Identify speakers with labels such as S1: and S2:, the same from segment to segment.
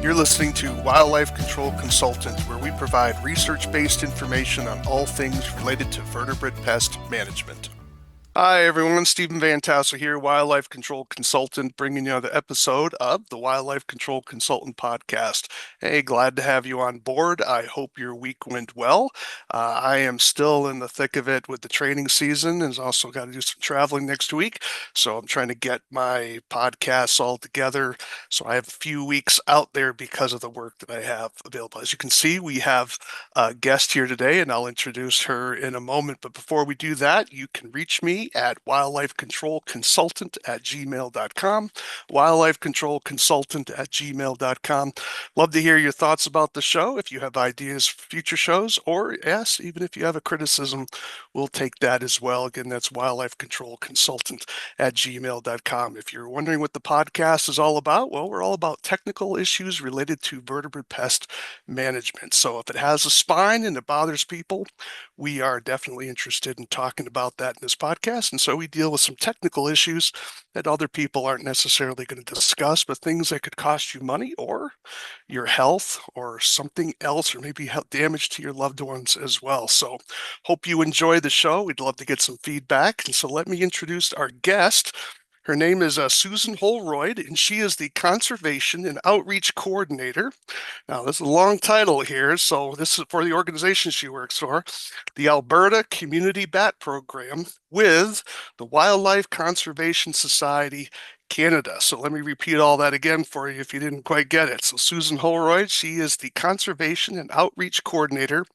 S1: You're listening to Wildlife Control Consultant, where we provide research-based information on all things related to vertebrate pest management. Hi, everyone. Stephen Van Tassel here, Wildlife Control Consultant, bringing you another episode of the Wildlife Control Consultant podcast. Hey, glad to have you on board. I hope your week went well. I am still in the thick of it with the training season and also got to do some traveling next week. So I'm trying to get my podcasts all together. So I have a few weeks out there because of the work that I have available. As you can see, we have a guest here today, and I'll introduce her in a moment. But before we do that, you can reach me at wildlifecontrolconsultant@gmail.com, wildlifecontrolconsultant@gmail.com. Love to hear your thoughts about the show. If you have ideas for future shows, or yes, even if you have a criticism, we'll take that as well. Again, that's wildlifecontrolconsultant@gmail.com. If you're wondering what the podcast is all about, well, we're all about technical issues related to vertebrate pest management. So if it has a spine and it bothers people, we are definitely interested in talking about that in this podcast. And so we deal with some technical issues that other people aren't necessarily going to discuss, but things that could cost you money or your health or something else, or maybe damage to your loved ones as well. So hope you enjoy the show. We'd love to get some feedback. And so let me introduce our guest. Her name is Susan Holroyd, and she is the Conservation and Outreach Coordinator. Now, this is a long title here, so this is for the organization she works for, the Alberta Community Bat Program with the Wildlife Conservation Society Canada. So let me repeat all that again for you if you didn't quite get it. So Susan Holroyd, she is the Conservation and Outreach Coordinator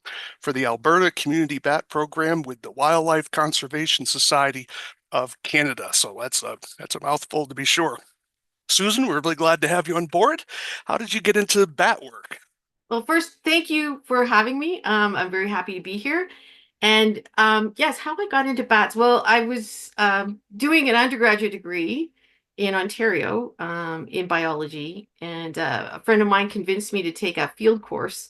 S1: for the Alberta Community Bat Program with the Wildlife Conservation Society of Canada. So that's a mouthful to be sure. Susan, we're really glad to have you on board. How did you get into bat work?
S2: Well, first, thank you for having me. I'm very happy to be here. And yes, how I got into bats. Well, I was doing an undergraduate degree in Ontario in biology, and a friend of mine convinced me to take a field course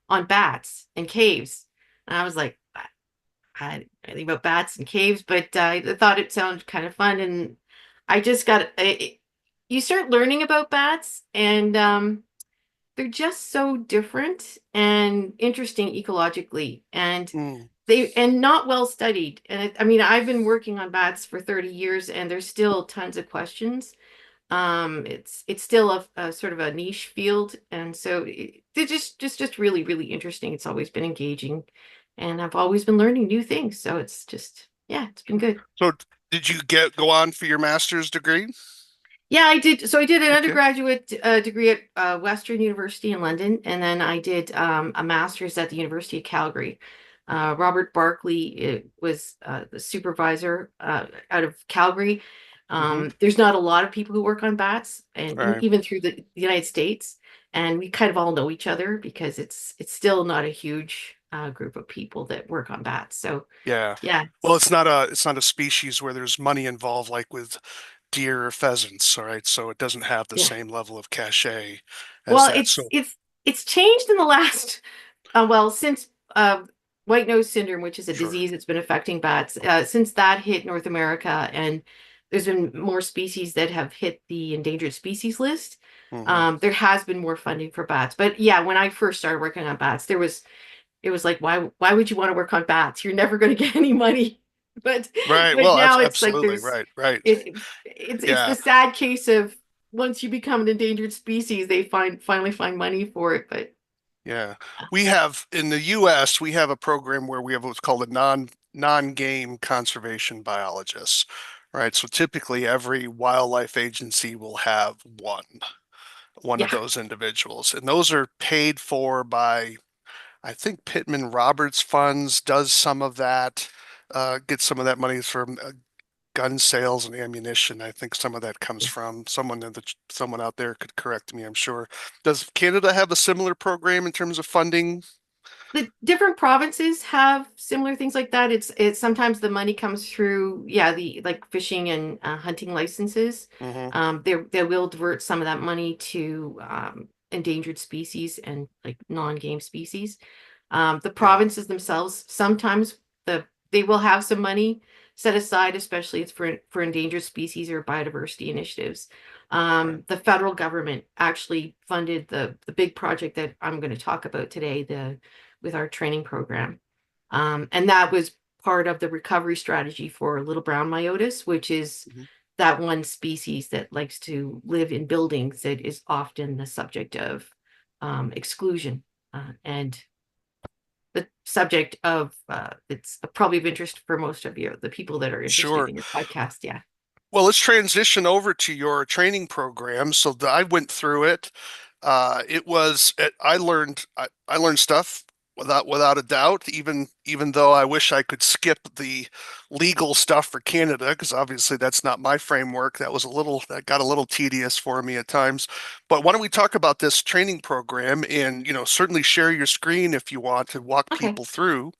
S2: on bats and caves. And I was like, I don't know anything about bats and caves, but I thought it sounded kind of fun. And I just you start learning about bats, and they're just so different and interesting ecologically, and
S1: Mm.
S2: not well studied. And I mean, I've been working on bats for 30 years, and there's still tons of questions. It's still a sort of a niche field, and so they're just really really interesting. It's always been engaging, and I've always been learning new things. So it's just, yeah, it's been good.
S1: So did you go on for your master's degree?
S2: Yeah, I did. So I did an
S1: Okay.
S2: undergraduate degree at Western University in London, and then I did a master's at the University of Calgary. Robert Barkley was the supervisor out of Calgary.
S1: Mm-hmm.
S2: There's not a lot of people who work on bats, and
S1: Right.
S2: even through the United States, and we kind of all know each other because it's still not a huge group of people that work on bats. So
S1: Yeah.
S2: yeah,
S1: Well, it's not a species where there's money involved like with deer or pheasants, all right? So it doesn't have the
S2: yeah.
S1: same level of cachet as
S2: Well,
S1: that. So
S2: it's changed in the last since white nose syndrome, which is a
S1: sure.
S2: disease that's been affecting bats, since that hit North America, and there's been more species that have hit the endangered species list.
S1: Mm-hmm.
S2: There has been more funding for bats. But yeah, when I first started working on bats, it was like, why would you want to work on bats? You're never going to get any money. But
S1: Right.
S2: but
S1: Well,
S2: now it's like
S1: absolutely. Right. Right.
S2: it's the
S1: Yeah.
S2: sad case of once you become an endangered species, they finally find money for it. But
S1: Yeah. We have in the US, we have a program where we have what's called a non-game conservation biologist, right? So typically every wildlife agency will have one of
S2: yeah,
S1: those individuals, and those are paid for by, I think Pittman Roberts Funds does some of that, gets some of that money from gun sales and ammunition. I think some of that comes from someone out there could correct me, I'm sure. Does Canada have a similar program in terms of funding?
S2: the different provinces have similar things like that. It's sometimes the money comes through, yeah, the like fishing and hunting licenses.
S1: Hmm.
S2: They will divert some of that money to endangered species and like non-game species. The
S1: Yeah.
S2: provinces themselves sometimes they will have some money set aside, especially it's for endangered species or biodiversity initiatives. The federal government actually funded the big project that I'm going to talk about today, the with our training program. And that was part of the recovery strategy for little brown myotis, which is
S1: Mhm.
S2: that one species that likes to live in buildings that is often the subject of exclusion and the subject of it's probably of interest for most of you, the people that are interested
S1: Sure.
S2: in your podcast. Yeah.
S1: Well, let's transition over to your training program. So I went through it. I learned stuff without a doubt, even though I wish I could skip the legal stuff for Canada, because obviously that's not my framework. That got a little tedious for me at times. But why don't we talk about this training program and, certainly share your screen if you want to walk
S2: Okay.
S1: people through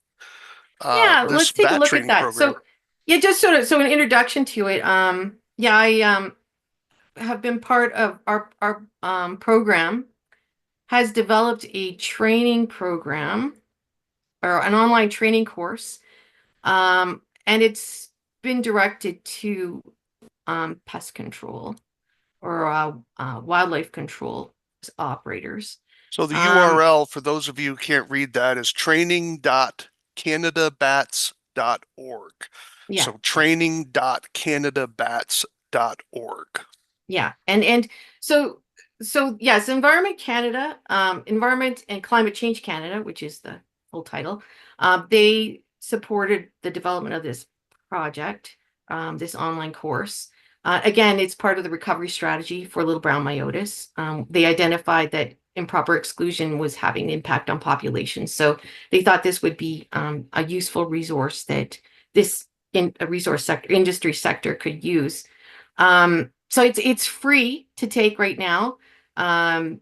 S2: Yeah,
S1: this
S2: let's take a
S1: bat
S2: look at
S1: training
S2: that.
S1: program.
S2: So, yeah, just sort of so an introduction to it. Yeah, I have been part of our program has developed a training program or an online training course. And it's been directed to pest control or wildlife control operators.
S1: So the
S2: Um,
S1: URL, for those of you who can't read that, is training.canadabats.org.
S2: yeah,
S1: So
S2: yeah.
S1: training.canadabats.org.
S2: Yeah, and so yes, Environment Canada, Environment and Climate Change Canada, which is the full title, they supported the development of this project, this online course. Again, it's part of the recovery strategy for little brown myotis. They identified that improper exclusion was having an impact on populations, so they thought this would be a useful resource that this in a resource sector industry sector could use. So it's free to take right now. Um,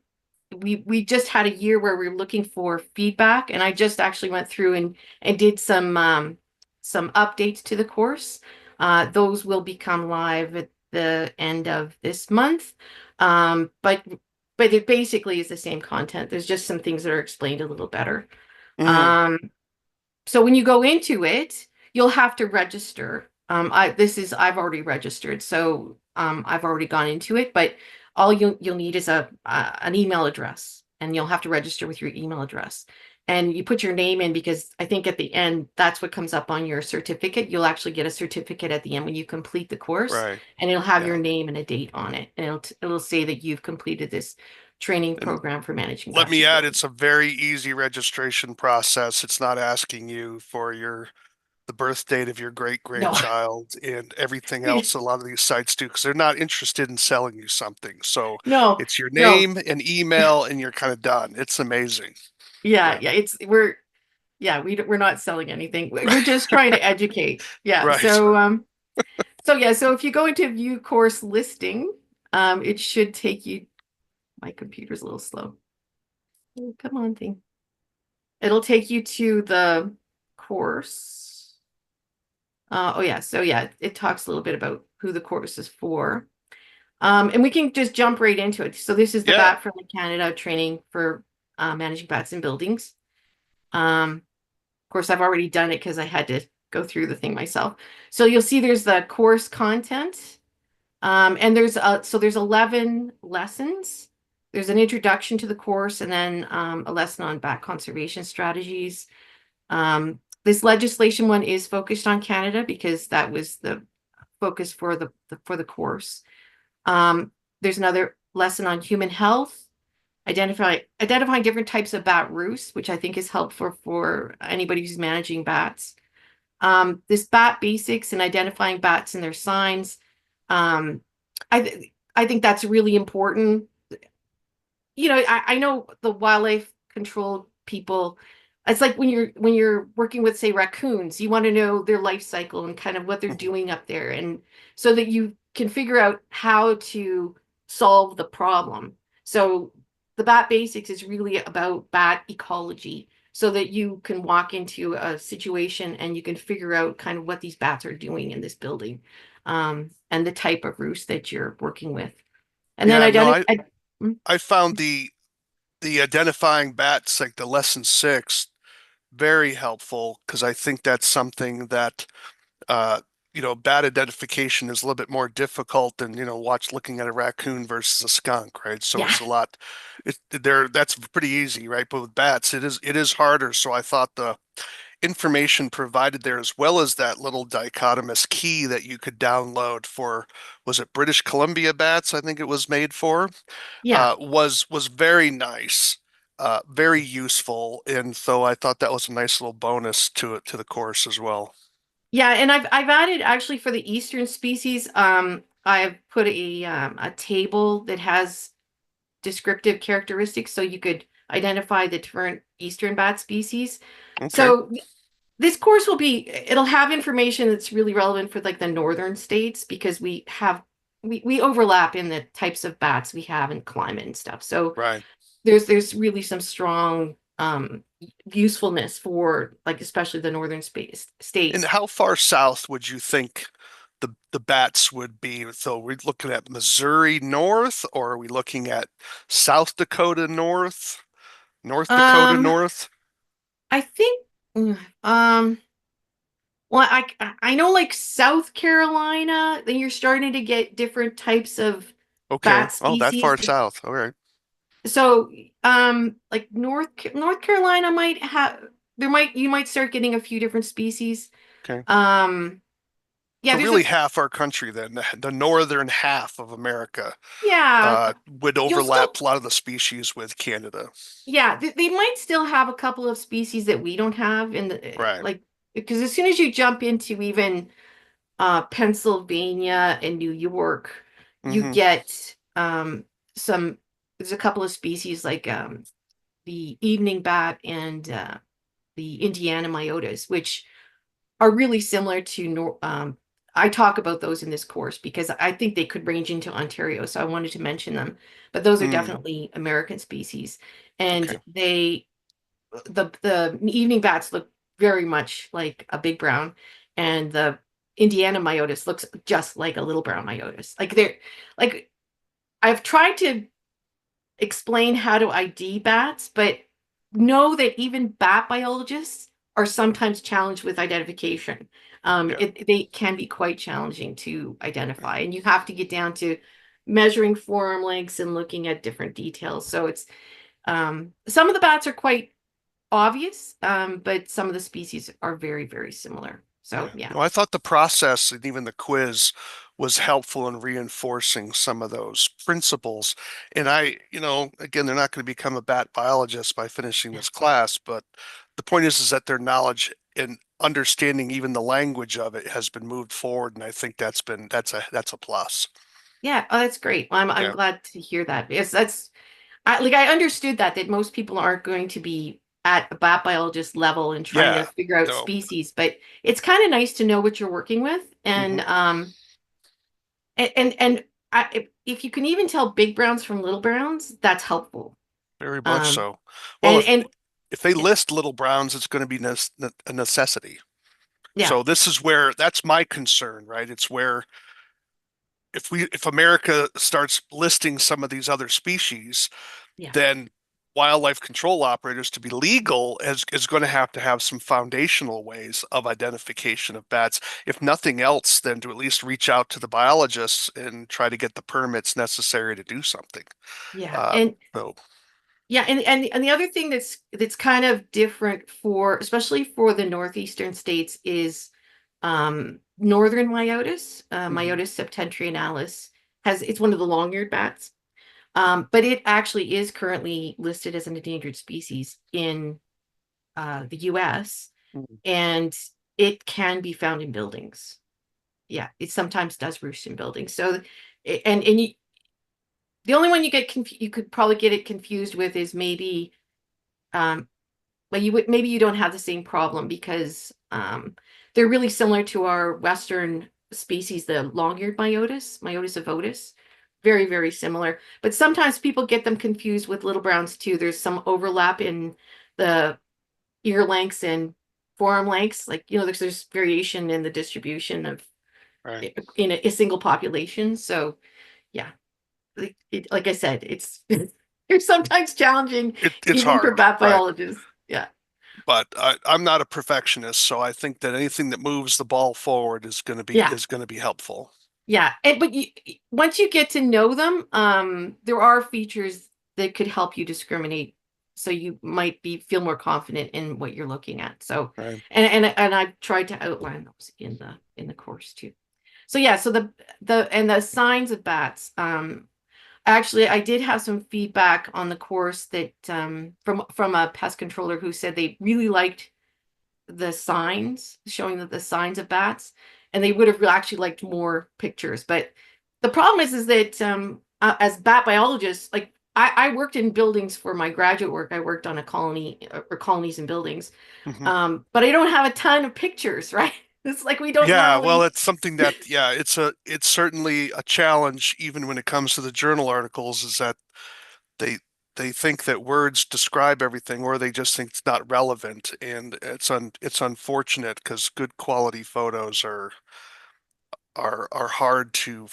S2: we just had a year where we were looking for feedback, and I just actually went through and did some updates to the course. Those will become live at the end of this month. But it basically is the same content. There's just some things that are explained a little better.
S1: Mhm.
S2: Um, so when you go into it, you'll have to register. I've already registered, so I've already gone into it. But all you'll need is a an email address, and you'll have to register with your email address. And you put your name in because I think at the end that's what comes up on your certificate. You'll actually get a certificate at the end when you complete the course,
S1: Right.
S2: and it'll have your
S1: Yeah.
S2: name and a date on it, and it'll say that you've completed this training
S1: And
S2: program for managing
S1: let
S2: bats
S1: me
S2: and
S1: add,
S2: buildings.
S1: it's a very easy registration process. It's not asking you for the birth date of your great
S2: No,
S1: grandchild and everything else a lot of these sites do because they're not interested in selling you something. So
S2: no,
S1: it's your
S2: no.
S1: name and email and you're kind of done. It's amazing.
S2: Yeah,
S1: Yeah.
S2: yeah, we're not selling anything. We're just trying to educate. Yeah.
S1: Right.
S2: So if you go into view course listing, it should take you, my computer's a little slow. Oh, come on, thing. It'll take you to the course. Oh yeah, so yeah, it talks a little bit about who the course is for. And we can just jump right into it. So this is the
S1: Yeah.
S2: Bat Friendly Canada training for managing bats in buildings. Um, Of course, I've already done it because I had to go through the thing myself. So you'll see there's the course content. And there's 11 lessons. There's an introduction to the course and then a lesson on bat conservation strategies. This legislation one is focused on Canada because that was the focus for the course. Um, there's another lesson on human health, identifying different types of bat roosts, which I think is helpful for anybody who's managing bats. This bat basics and identifying bats and their signs. Um, I think that's really important. I know the wildlife control people. It's like when you're working with, say, raccoons, you want to know their life cycle and kind of what they're
S1: Mhm.
S2: doing up there, and so that you can figure out how to solve the problem. So the bat basics is really about bat ecology, so that you can walk into a situation and you can figure out kind of what these bats are doing in this building, and the type of roost that you're working with. And then
S1: Yeah, no,
S2: identify.
S1: I found the identifying bats, like the lesson six, very helpful because I think that's something that bat identification is a little bit more difficult than, watch looking at a raccoon versus a skunk, right? So
S2: Yeah.
S1: it's a lot, that's pretty easy, right? But with bats, it is harder. So I thought the information provided there, as well as that little dichotomous key that you could download for, was it British Columbia bats? I think it was made for,
S2: Yeah.
S1: was very nice, very useful. And so I thought that was a nice little bonus to the course as well.
S2: Yeah, and I've added actually for the eastern species, I've put a table that has descriptive characteristics so you could identify the different eastern bat species.
S1: Okay,
S2: So this course it'll have information that's really relevant for like the northern states because we overlap in the types of bats we have and climate and stuff. So
S1: right.
S2: there's really some strong usefulness for like especially the northern space
S1: And
S2: states.
S1: how far south would you think the bats would be? So we're looking at Missouri North, or are we looking at South Dakota North, North Dakota
S2: Um,
S1: North?
S2: I think um well I know like South Carolina, then you're starting to get different types of
S1: Okay.
S2: bat
S1: Oh, that
S2: species.
S1: far south. All right.
S2: So like North Carolina might have there might you might start getting a few different species.
S1: Okay.
S2: Um yeah,
S1: So
S2: there's
S1: really
S2: a
S1: half our country then, the northern half of America,
S2: yeah,
S1: would
S2: you'll still
S1: overlap a lot of the species with Canada.
S2: yeah, they might still have a couple of species that we don't have in the
S1: Right.
S2: like because as soon as you jump into even Pennsylvania and New York, you
S1: Mm-hmm.
S2: get some there's a couple of species like the evening bat and the Indiana myotis, which are really similar to I talk about those in this course because I think they could range into Ontario, so I wanted to mention them. But those are
S1: Mm.
S2: definitely American species, and
S1: Okay.
S2: the evening bats look very much like a big brown, and the Indiana myotis looks just like a little brown myotis. Like they're like I've tried to explain how to ID bats, but know that even bat biologists are sometimes challenged with identification.
S1: Yeah.
S2: They can be quite challenging to identify, and you have to get down to measuring forearm lengths and looking at different details. So it's some of the bats are quite obvious, but some of the species are very, very similar. So
S1: Yeah.
S2: yeah,
S1: No, I thought the process and even the quiz was helpful in reinforcing some of those principles. And again, they're not going to become a bat biologist by finishing this class, but the point is that their knowledge and understanding even the language of it has been moved forward. And I think that's a plus.
S2: yeah. Oh, that's great. Well, I'm
S1: Yeah.
S2: glad to hear that because I understood that most people aren't going to be at a bat biologist level and trying to
S1: Yeah.
S2: figure out
S1: No.
S2: species, but it's kind of nice to know what you're working with,
S1: Hmm.
S2: and if you can even tell big browns from little browns, that's helpful.
S1: Very much
S2: Um,
S1: so. Well,
S2: and
S1: if they
S2: yeah,
S1: list little browns, it's going to be a necessity.
S2: yeah,
S1: So this is where that's my concern, right? It's where if America starts listing some of these other species,
S2: yeah,
S1: then wildlife control operators, to be legal, is going to have some foundational ways of identification of bats. If nothing else, then to at least reach out to the biologists and try to get the permits necessary to do something.
S2: yeah,
S1: Uh,
S2: and
S1: so,
S2: yeah, and the other thing that's kind of different for especially for the northeastern states is northern myotis,
S1: mhm.
S2: Myotis septentrionalis has it's one of the long-eared bats. But it actually is currently listed as an endangered species in the US and it can be found in buildings. Yeah, it sometimes does roost in buildings. So and the only one you could probably get it confused with is maybe um but maybe you don't have the same problem because they're really similar to our Western species, the long-eared myotis, Myotis ovotis. Very, very similar. But sometimes people get them confused with little browns too. There's some overlap in the ear lengths and forearm lengths. Like, there's variation in the distribution of
S1: Right.
S2: in a single population. So yeah, like I said, it's they're sometimes challenging
S1: It's
S2: even for
S1: hard,
S2: bat
S1: right?
S2: biologists. Yeah.
S1: but I'm not a perfectionist, so I think that anything that moves the ball forward
S2: Yeah.
S1: is going to be helpful.
S2: Yeah. But once you get to know them, there are features that could help you discriminate. So you might be feel more confident in what you're looking at. So,
S1: Right.
S2: and I've tried to outline those in the course too. So yeah, so the signs of bats. Actually, I did have some feedback on the course that from a pest controller who said they really liked the signs, showing that the signs of bats, and they would have actually liked more pictures. But the problem is that as bat biologists, like I worked in buildings for my graduate work. I worked on a colony or colonies and buildings,
S1: Hmm.
S2: but I don't have a ton of pictures, right? It's like we don't
S1: Yeah, well,
S2: normally.
S1: it's something that, yeah, it's certainly a challenge even when it comes to the journal articles, is that they they think that words describe everything, or they just think it's not relevant, and it's unfortunate because good quality photos are hard to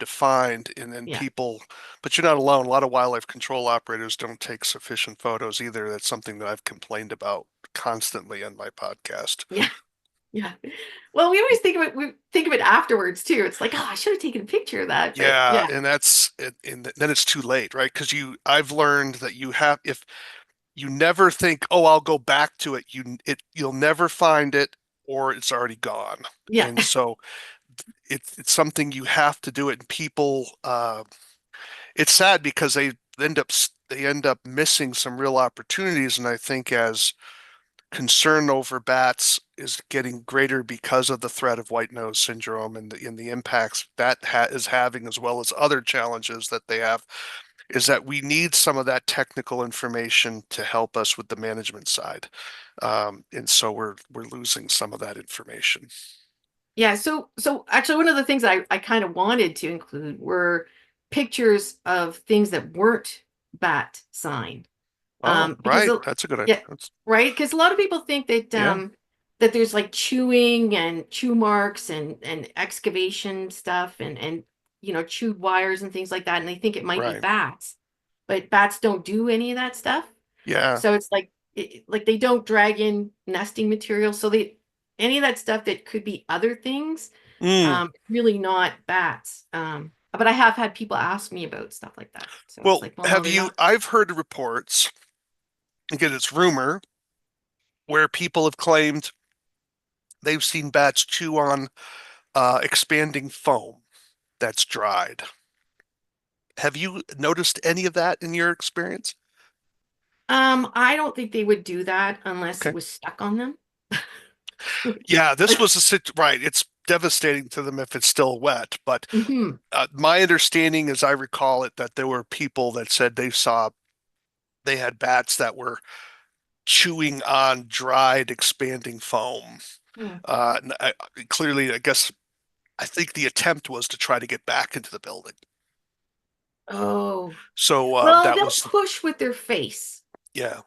S1: find, and then
S2: Yeah,
S1: people, but you're not alone. A lot of wildlife control operators don't take sufficient photos either. That's something that I've complained about constantly on my podcast.
S2: yeah, yeah. Well, we think of it afterwards too. It's like, oh, I should have taken a picture of that. But
S1: Yeah,
S2: yeah,
S1: and then it's too late, right? Because I've learned that you have, if you never think, oh, I'll go back to it, you'll never find it, or it's already gone.
S2: yeah,
S1: And so it's something you have to do it. And people, it's sad because they end up missing some real opportunities. And I think as concern over bats is getting greater because of the threat of white nose syndrome and the impacts that ha is having, as well as other challenges that they have, is that we need some of that technical information to help us with the management side. And so we're losing some of that information.
S2: yeah. So actually, one of the things I kind of wanted to include were pictures of things that weren't bat sign.
S1: Oh,
S2: Because
S1: right. That's a good idea.
S2: yeah, right. Because a lot of people think that
S1: Yeah.
S2: that there's like chewing and chew marks and excavation stuff and chewed wires and things like that, and they think it might be
S1: Right.
S2: bats, but bats don't do any of that stuff.
S1: Yeah.
S2: So it's like like they don't drag in nesting material, so they any of that stuff that could be other things,
S1: Mm.
S2: really not bats. But I have had people ask me about stuff like that, so it's
S1: Well,
S2: like, well, no, they're not.
S1: I've heard reports, again, it's rumor, where people have claimed they've seen bats chew on expanding foam that's dried. Have you noticed any of that in your experience?
S2: I don't think they would do that unless it
S1: Okay.
S2: was stuck on them.
S1: Yeah, this
S2: Like,
S1: was right. It's devastating to them if it's still wet, but
S2: mhm.
S1: my understanding, as I recall it, that there were people that said they had bats that were chewing on dried expanding foam.
S2: Hmm.
S1: And clearly, I guess I think the attempt was to try to get back into the building.
S2: Oh,
S1: So
S2: well,
S1: that
S2: they'll
S1: was,
S2: push with their face,
S1: yeah.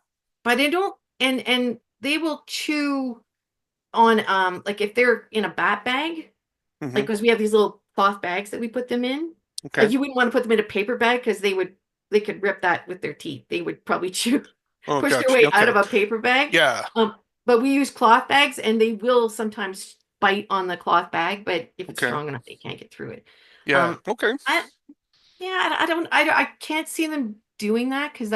S2: but they don't, and they will chew on like if they're in a bat bag, like
S1: Hmm.
S2: because we have these little cloth bags that we put them in.
S1: Okay.
S2: Like you wouldn't want to put them in a paper bag because they could rip that with their teeth. They would probably chew
S1: Oh,
S2: push their
S1: gotcha.
S2: way out
S1: Okay.
S2: of a paper bag.
S1: Yeah.
S2: But we use cloth bags and they will sometimes bite on the cloth bag, but if it's
S1: Okay.
S2: strong enough, they can't get through it.
S1: Yeah.
S2: Um,
S1: Okay.
S2: I yeah, I can't see them doing that because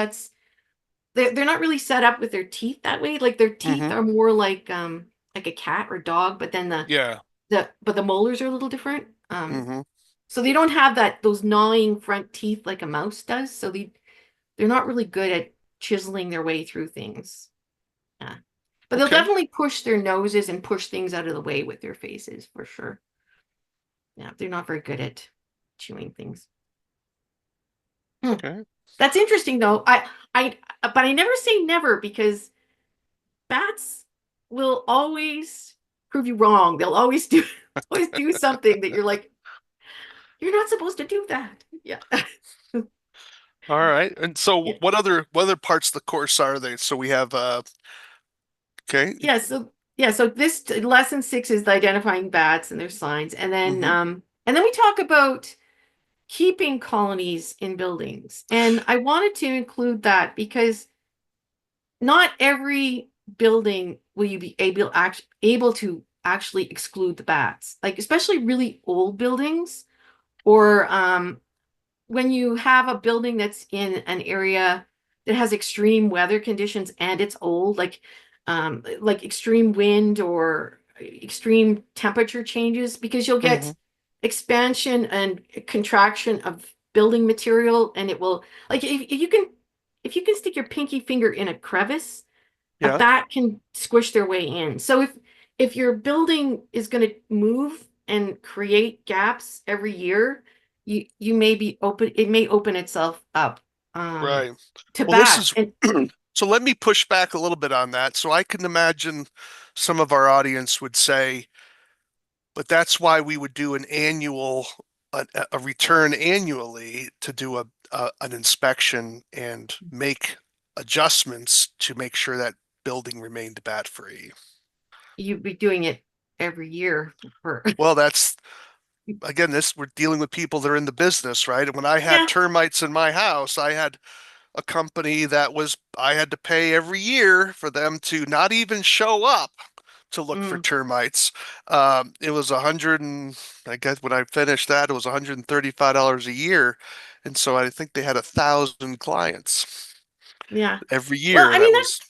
S2: they're not really set up with their teeth that way. Like their teeth
S1: Hmm.
S2: are more like a cat or dog, but then
S1: Yeah.
S2: the molars are a little different.
S1: Hmm.
S2: So they don't have those gnawing front teeth like a mouse does. So they're not really good at chiseling their way through things. Yeah. But they'll
S1: Okay.
S2: definitely push their noses and push things out of the way with their faces for sure. Yeah, they're not very good at chewing things. Hmm.
S1: Okay.
S2: That's interesting though. But I never say never because bats will always prove you wrong. They'll always do always do something that you're like, you're not supposed to do that. Yeah.
S1: All right. And so
S2: Yeah.
S1: what other parts of the course are they? So we have okay.
S2: So this lesson 6 is the identifying bats and their signs.
S1: Hmm.
S2: And then we talk about keeping colonies in buildings. And I wanted to include that because not every building will you be able to actually exclude the bats? Like especially really old buildings or when you have a building that's in an area that has extreme weather conditions and it's old, like extreme wind or extreme temperature changes, because you'll
S1: Hmm.
S2: get expansion and contraction of building material, and it will like if you can stick your pinky finger in a crevice, a
S1: Yeah,
S2: bat can squish their way in. So if your building is going to move and create gaps every year, you may be open, it may open itself up um
S1: right.
S2: to
S1: Well, this
S2: bats.
S1: is
S2: And
S1: so let me push back a little bit on that. So I can imagine some of our audience would say, but that's why we would do a return annually to do an inspection and make adjustments to make sure that building remained bat free.
S2: you'd be doing it every year for
S1: Well, that's again, this we're dealing with people that are in the business, right? And when I had
S2: yeah.
S1: termites in my house, I had a company that was I had to pay every year for them to not even show up to look for
S2: Mm,
S1: termites. It was I guess when I finished that, it was $135 a year. And so I think they had 1,000 clients
S2: yeah.
S1: every
S2: Well,
S1: year.
S2: I mean,
S1: That
S2: that's
S1: was,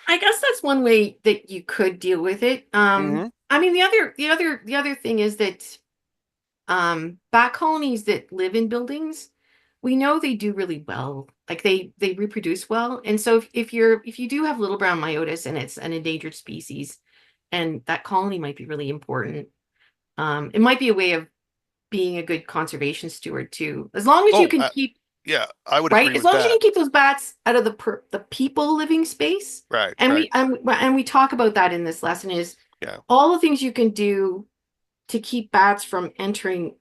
S2: I guess that's one way that you could deal with it.
S1: hmm.
S2: I mean, the other thing is that bat colonies that live in buildings, we know they do really well. Like they reproduce well. And so if you do have little brown myotis and it's an endangered species, and that colony might be really important, it might be a way of being a good conservation steward too. As long as you
S1: Oh,
S2: can keep
S1: yeah, I would
S2: right,
S1: agree
S2: as
S1: with
S2: long as you
S1: that.
S2: can keep those bats out of the people living space.
S1: Right,
S2: And
S1: right.
S2: we talk about that in this lesson is
S1: Yeah,
S2: all the things you can do to keep bats from entering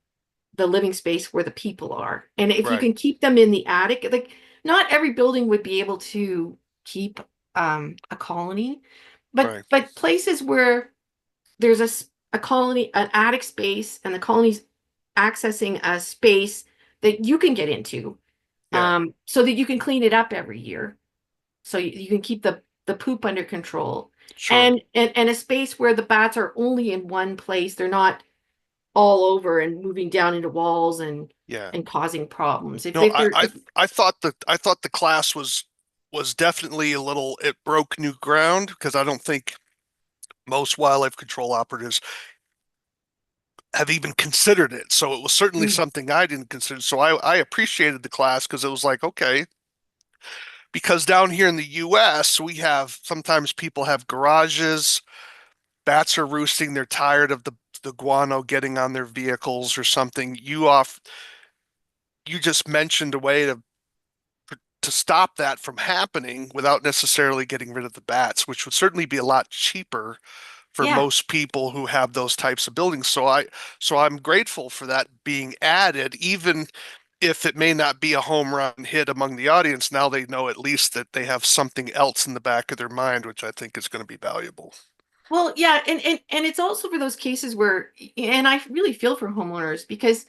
S2: the living space where the people are. And if you
S1: right,
S2: can keep them in the attic, like not every building would be able to keep a colony,
S1: right.
S2: but places where there's a colony, an attic space, and the colony's accessing a space that you can get into,
S1: Yeah,
S2: so that you can clean it up every year, so you can keep the poop under control,
S1: sure.
S2: and a space where the bats are only in one place. They're not all over and moving down into walls
S1: Yeah.
S2: and causing problems. If
S1: No,
S2: they they're if
S1: I thought the class was definitely a little it broke new ground because I don't think most wildlife control operatives have even considered it. So it was certainly
S2: mm,
S1: something I didn't consider. So I appreciated the class because it was like, okay, because down here in the US, we have sometimes people have garages, bats are roosting, they're tired of the guano getting on their vehicles or something. You just mentioned a way to stop that from happening without necessarily getting rid of the bats, which would certainly be a lot cheaper for
S2: yeah.
S1: most people who have those types of buildings. So I'm grateful for that being added, even if it may not be a home run hit among the audience. Now they know at least that they have something else in the back of their mind, which I think is going to be valuable.
S2: Well, yeah, and it's also for those cases where, and I really feel for homeowners because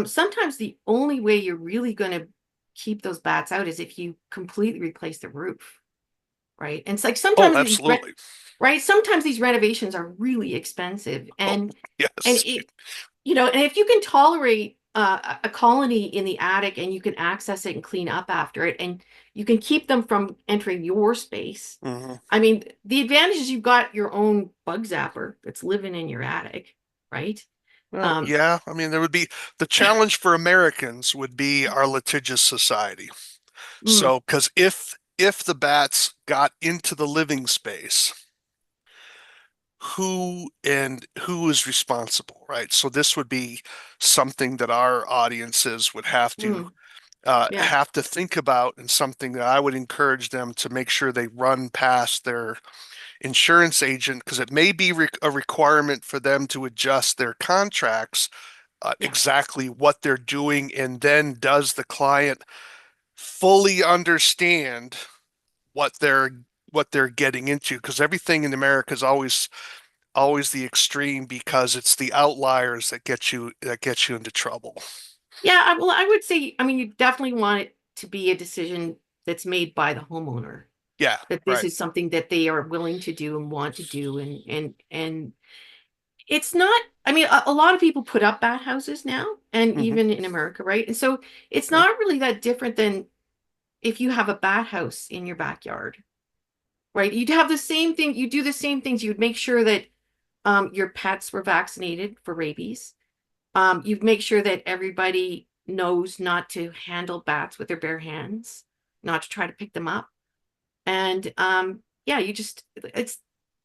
S2: sometimes the only way you're really going to keep those bats out is if you completely replace the roof, right? And it's like
S1: Oh,
S2: sometimes
S1: absolutely.
S2: right, sometimes these renovations are really expensive,
S1: Oh,
S2: and
S1: yes.
S2: it and if you can tolerate a colony in the attic and you can access it and clean up after it, and you can keep them from entering your space.
S1: Hmm.
S2: I mean, the advantage is you've got your own bug zapper that's living in your attic, right?
S1: Well,
S2: Um,
S1: yeah. I mean, there would be the challenge for Americans would be our litigious society.
S2: mm,
S1: So, because if the bats got into the living space, who is responsible, right? So this would be something that our audiences would
S2: mm, yeah,
S1: have to think about, and something that I would encourage them to make sure they run past their insurance agent because it may be a requirement for them to adjust their contracts
S2: yeah.
S1: exactly what they're doing, and then does the client fully understand what they're getting into? Because everything in America is always the extreme because it's the outliers that get you into trouble.
S2: Yeah, well, I would say, I mean, you definitely want it to be a decision that's made by the homeowner.
S1: Yeah,
S2: that this
S1: right.
S2: is something that they are willing to do and want to do. And it's not, I mean, a lot of people put up bat houses now, and
S1: Hmm.
S2: even in America, right? And so it's
S1: Yeah,
S2: not really that different than if you have a bat house in your backyard, right? You'd have the same thing, you do the same things. You'd make sure that your pets were vaccinated for rabies. You'd make sure that everybody knows not to handle bats with their bare hands, not to try to pick them up. And yeah, you just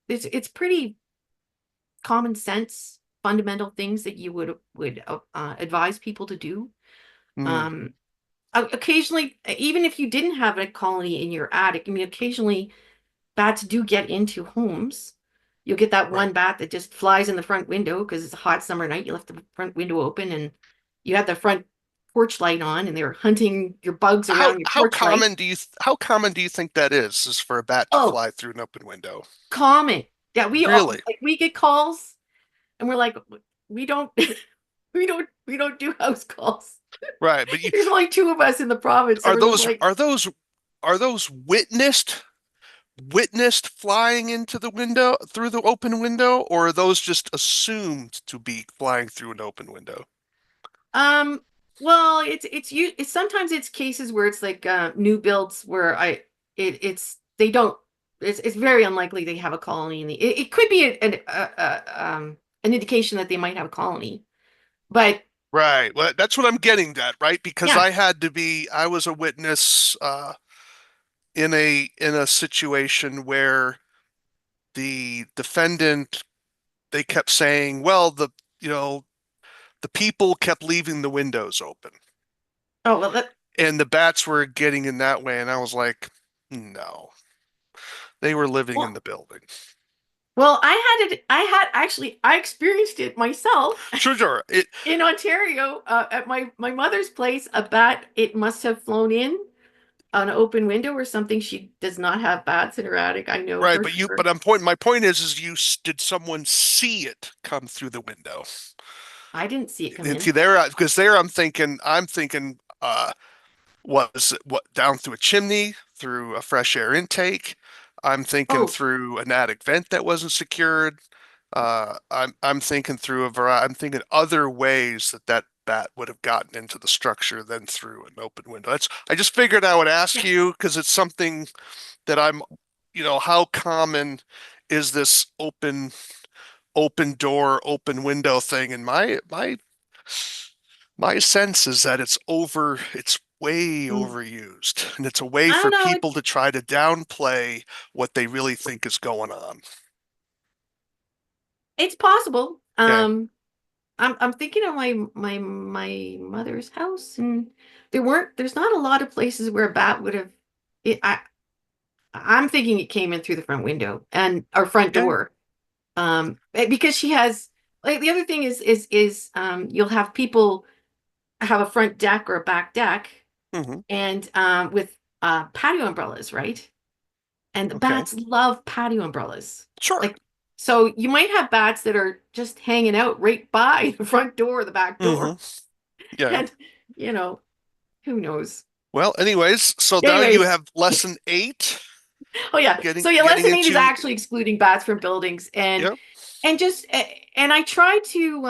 S2: it's pretty common sense, fundamental things that you would advise people to do.
S1: mm,
S2: Um, Occasionally, even if you didn't have a colony in your attic, I mean, occasionally bats do get into homes. You'll get that
S1: right.
S2: one bat that just flies in the front window because it's a hot summer night. You left the front window open and you have the front porch light on, and they're hunting your bugs around your porch light.
S1: How common do you think that is for a bat to
S2: Oh,
S1: fly through an open window?
S2: common. Yeah, we all
S1: Really?
S2: like we get calls and we're like, we don't we don't do house calls.
S1: Right, but you
S2: There's only two of us in the province, so
S1: are
S2: we're just
S1: those
S2: like,
S1: are those are those witnessed flying into the window through the open window, or are those just assumed to be flying through an open window?
S2: um, well, it's sometimes it's cases where it's like new builds where it's they don't it's very unlikely they have a colony in the it could be an indication that they might have a colony, but
S1: Right. Well, that's what I'm getting at, right? Because
S2: yeah.
S1: I was a witness in a situation where the defendant they kept saying, well, you know, the people kept leaving the windows open
S2: Oh well,
S1: and the bats were getting in that way, and I was like, no, they were living in
S2: well,
S1: the building.
S2: well, I experienced it myself
S1: Sure, sure.
S2: in Ontario at my mother's place. A bat, it must have flown in an open window or something. She does not have bats in her attic, I know
S1: Right,
S2: for
S1: but
S2: sure.
S1: my point is did someone see it come through the window?
S2: I didn't see it come
S1: And
S2: in.
S1: see there, because there I'm thinking, was it what down through a chimney, through a fresh air intake? I'm thinking
S2: Oh,
S1: through an attic vent that wasn't secured. I'm thinking through a variety. I'm thinking other ways that that bat would have gotten into the structure than through an open window. That's I just figured I would ask
S2: yeah.
S1: you because it's something that how common is this open door, open window thing? And my sense is that it's way
S2: Mm.
S1: overused, and it's a way
S2: I
S1: for
S2: don't know.
S1: people to try to downplay what they really think is going on.
S2: It's possible.
S1: Okay.
S2: I'm thinking of my mother's house, and there's not a lot of places where a bat would have it. I'm thinking it came in through the front window and our front
S1: Okay.
S2: door. Because she has like the other thing is you'll have people have a front deck or a back deck
S1: Hmm.
S2: and with patio umbrellas, right? And the
S1: Okay.
S2: bats love patio umbrellas.
S1: Sure.
S2: Like, so you might have bats that are just hanging out right by the front door or the back
S1: Hmm.
S2: door.
S1: Yeah.
S2: And, you know, who knows?
S1: Well, anyways, so now you
S2: Anyways,
S1: have lesson eight,
S2: oh yeah. So yeah,
S1: getting
S2: lesson 8 is
S1: into,
S2: actually excluding bats from buildings
S1: yep.
S2: and just and I try to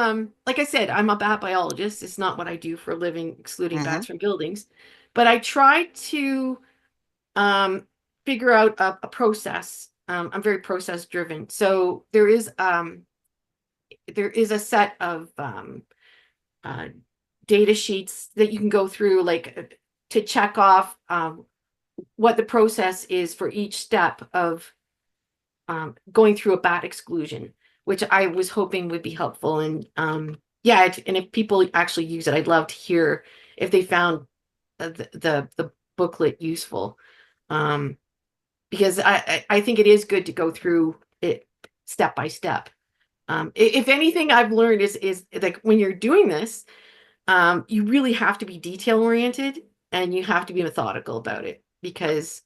S2: like I said, I'm a bat biologist. It's not what I do for a living, excluding
S1: Hmm.
S2: bats from buildings, but I try to um figure out a process. I'm very process driven. So there is a set of uh data sheets that you can go through to check off what the process is for each step of going through a bat exclusion, which I was hoping would be helpful. And yeah, and if people actually use it, I'd love to hear if they found the booklet useful. Um, because I think it is good to go through it step by step. If anything I've learned is like when you're doing this, you really have to be detail oriented and you have to be methodical about it because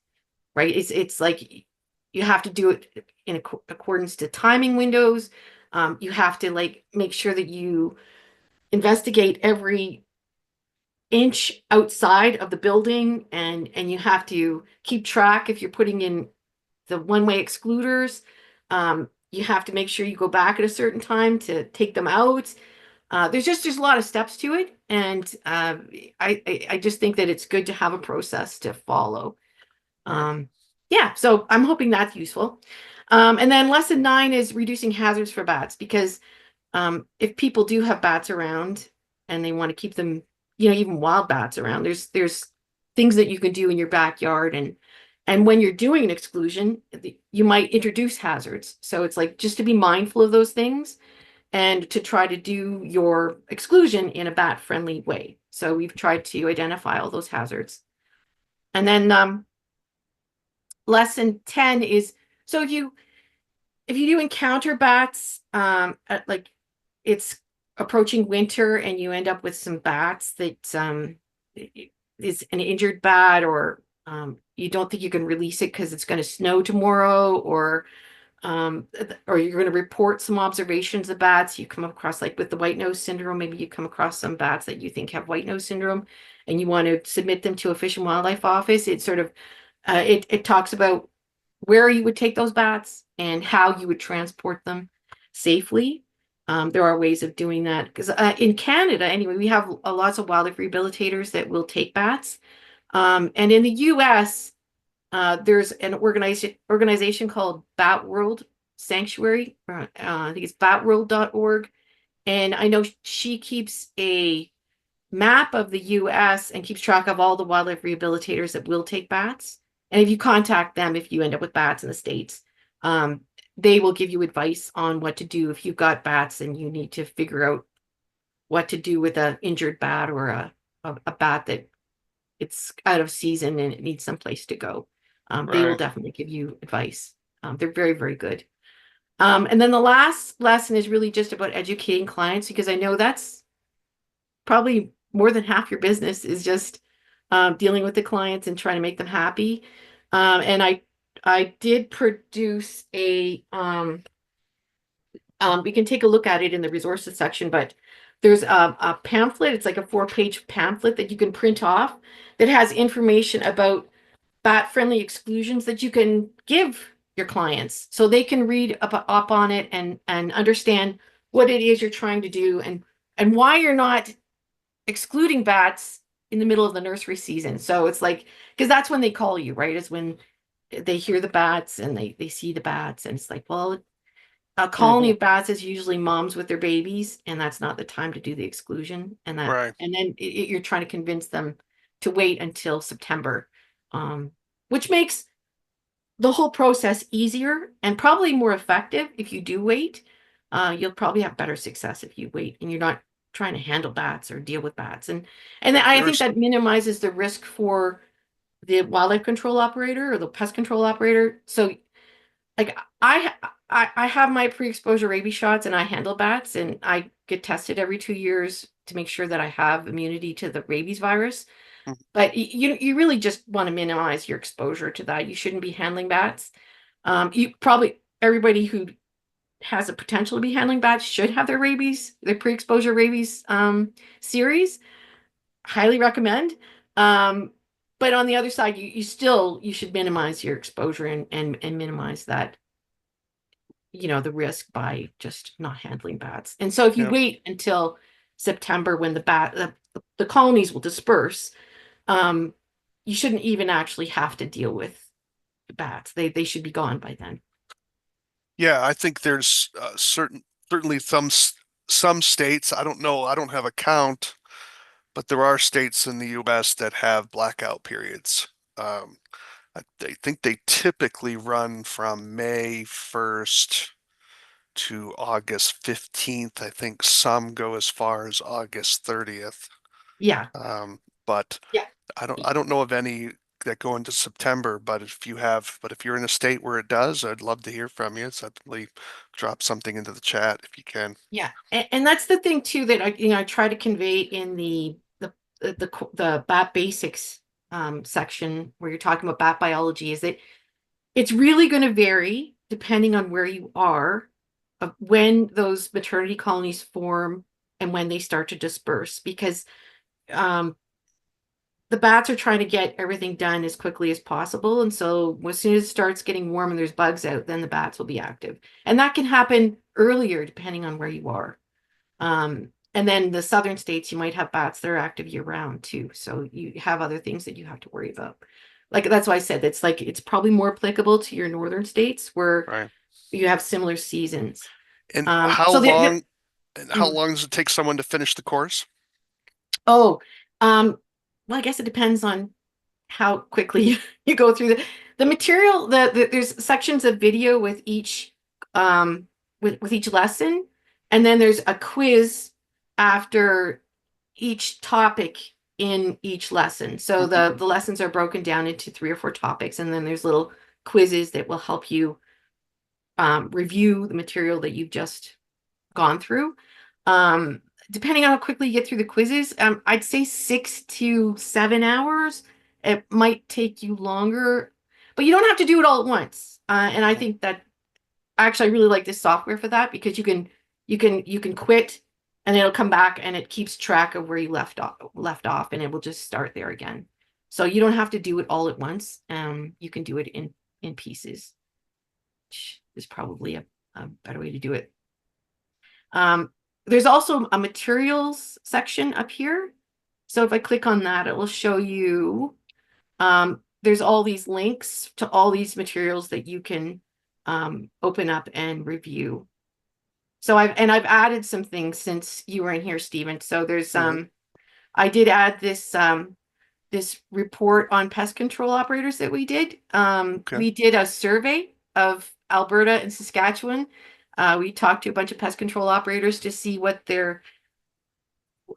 S2: right? It's like you have to do it in accordance to timing windows. You have to like make sure that you investigate every inch outside of the building, and you have to keep track if you're putting in the one-way excluders. You have to make sure you go back at a certain time to take them out. There's a lot of steps to it, and I just think that it's good to have a process to follow.
S1: Right.
S2: Um, yeah, so I'm hoping that's useful. And then lesson 9 is reducing hazards for bats, because if people do have bats around and they want to keep them, even wild bats around, there's things that you can do in your backyard, and when you're doing an exclusion, you might introduce hazards. So it's like just to be mindful of those things and to try to do your exclusion in a bat friendly way. So we've tried to identify all those hazards. And then lesson 10 is, so if you do encounter bats, like it's approaching winter and you end up with some bats that is an injured bat, or you don't think you can release it because it's going to snow tomorrow, or you're going to report some observations of bats you come across, like with the white nose syndrome. Maybe you come across some bats that you think have white nose syndrome and you want to submit them to a Fish and Wildlife office. It sort of it talks about where you would take those bats and how you would transport them safely. There are ways of doing that because in Canada, anyway, we have lots of wildlife rehabilitators that will take bats. And in the US, there's an organization called Bat World Sanctuary. I think it's batworld.org. And I know she keeps a map of the US and keeps track of all the wildlife rehabilitators that will take bats. And if you contact them, if you end up with bats in the States, um, they will give you advice on what to do if you've got bats and you need to figure out what to do with an injured bat, or a bat that it's out of season and it needs someplace to go. They will
S1: Right.
S2: definitely give you advice. They're very, very good. And then the last lesson is really just about educating clients, because I know that's probably more than half your business is just dealing with the clients and trying to make them happy. And I did produce we can take a look at it in the resources section, but there's a pamphlet. It's like a 4-page pamphlet that you can print off that has information about bat-friendly exclusions that you can give your clients so they can read up on it and understand what it is you're trying to do, and why you're not excluding bats in the middle of the nursery season. So it's like, because that's when they call you, right? Is when they hear the bats and they see the bats, and it's like, well, a colony
S1: Hmm.
S2: of bats is usually moms with their babies, and that's not the time to do the exclusion.
S1: Right.
S2: And then you're trying to convince them to wait until September, which makes the whole process easier and probably more effective if you do wait. You'll probably have better success if you wait and you're not trying to handle bats or deal with bats. And I think
S1: There's
S2: that minimizes the risk for the wildlife control operator or the pest control operator. So like I have my pre-exposure rabies shots and I handle bats, and I get tested every 2 years to make sure that I have immunity to the rabies virus.
S1: Mhm.
S2: But you really just want to minimize your exposure to that. You shouldn't be handling bats. You probably everybody who has a potential to be handling bats should have their pre-exposure rabies series. Highly recommend. Um, but on the other side, you should minimize your exposure and minimize that, the risk by just not handling bats. And so if you
S1: yeah.
S2: wait until September when the colonies will disperse, um, you shouldn't even actually have to deal with bats. They should be gone by then.
S1: Yeah, I think there's certainly some states, I don't know, I don't have a count, but there are states in the US that have blackout periods. Um, I think they typically run from May 1st to August 15th. I think some go as far as August 30th.
S2: Yeah.
S1: But
S2: Yeah.
S1: I don't know of any that go into September, but if you're in a state where it does, I'd love to hear from you. So definitely drop something into the chat if you can.
S2: Yeah. And that's the thing too that I try to convey in the bat basics section where you're talking about bat biology, is that it's really going to vary depending on where you are, of when those maternity colonies form and when they start to disperse, because um, the bats are trying to get everything done as quickly as possible. And so as soon as it starts getting warm and there's bugs out, then the bats will be active. And that can happen earlier depending on where you are. And then the southern states, you might have bats that are active year round too. So you have other things that you have to worry about. Like that's why I said it's like it's probably more applicable to your northern states where
S1: Right.
S2: you have similar seasons.
S1: And
S2: Um,
S1: how
S2: so the,
S1: long and how
S2: mm,
S1: long does it take someone to finish the course?
S2: oh, well, I guess it depends on how quickly you go through the material. There's sections of video with each with each lesson, and then there's a quiz after each topic in each lesson. So
S1: Hmm.
S2: the lessons are broken down into 3 or 4 topics, and then there's little quizzes that will help you review the material that you've just gone through. Um, Depending on how quickly you get through the quizzes, I'd say 6 to 7 hours. It might take you longer, but you don't have to do it all at once. And I
S1: Hmm.
S2: think that actually I really like this software for that because you can quit and it'll come back and it keeps track of where you left off and it will just start there again. So you don't have to do it all at once. You can do it in pieces, which is probably a better way to do it. Um, there's also a materials section up here. So if I click on that, it will show you there's all these links to all these materials that you can open up and review. So I've added some things since you were in here, Stephen. So there's
S1: Hmm.
S2: I did add this report on pest control operators that we did.
S1: Okay.
S2: We did a survey of Alberta and Saskatchewan. We talked to a bunch of pest control operators to see what their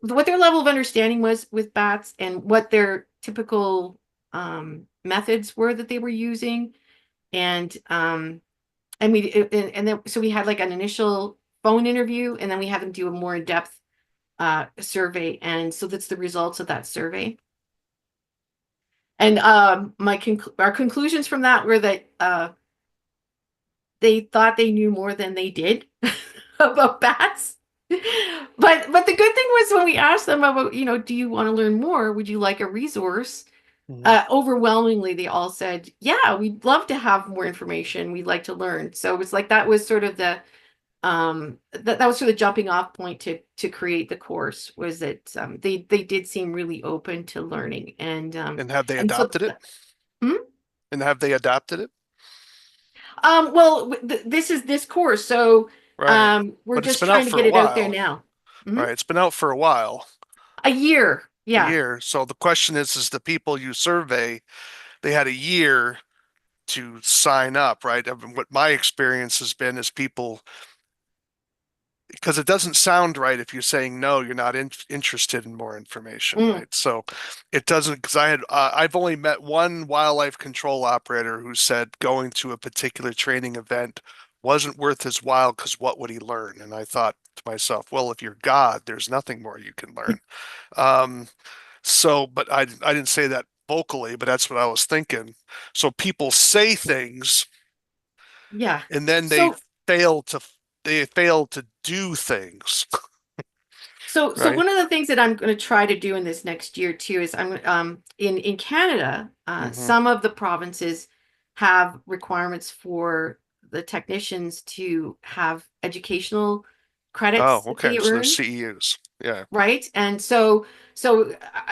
S2: level of understanding was with bats and what their typical methods were that they were using. And then so we had like an initial phone interview, and then we had them do a more in-depth survey. And so that's the results of that survey. And our conclusions from that were that they thought they knew more than they did about bats. But the good thing was when we asked them about, do you want to learn more? Would you like a resource?
S1: Hmm.
S2: Overwhelmingly, they all said, yeah, we'd love to have more information. We'd like to learn. So it was like that was sort of that was sort of the jumping off point to create the course was that they did seem really open to learning
S1: And have they
S2: and so
S1: adopted it?
S2: hmm?
S1: And have they adopted it?
S2: Well, this is this course, so
S1: Right.
S2: we're
S1: But it's
S2: just
S1: been out
S2: trying to
S1: for
S2: get
S1: a
S2: it out there
S1: while.
S2: now. Mhm.
S1: Right. It's been out for a while,
S2: A year,
S1: a
S2: yeah.
S1: year. So the question is the people you survey, they had a year to sign up, right? I mean, what my experience has been is people, because it doesn't sound right if you're saying no, you're not interested in more information,
S2: Mm.
S1: right? So it doesn't, because I've only met one wildlife control operator who said going to a particular training event wasn't worth his while because what would he learn? And I thought to myself, well, if you're God, there's nothing more you can learn. Um, but I didn't say that vocally, but that's what I was thinking. So people say things
S2: Yeah.
S1: and then
S2: So
S1: fail to they fail to do things,
S2: so
S1: right?
S2: one of the things that I'm going to try to do in this next year too is I'm in Canada,
S1: Hmm.
S2: some of the provinces have requirements for the technicians to have educational
S1: Oh,
S2: credits that
S1: okay.
S2: they
S1: So there's
S2: earn.
S1: CEUs. Yeah,
S2: Right? And so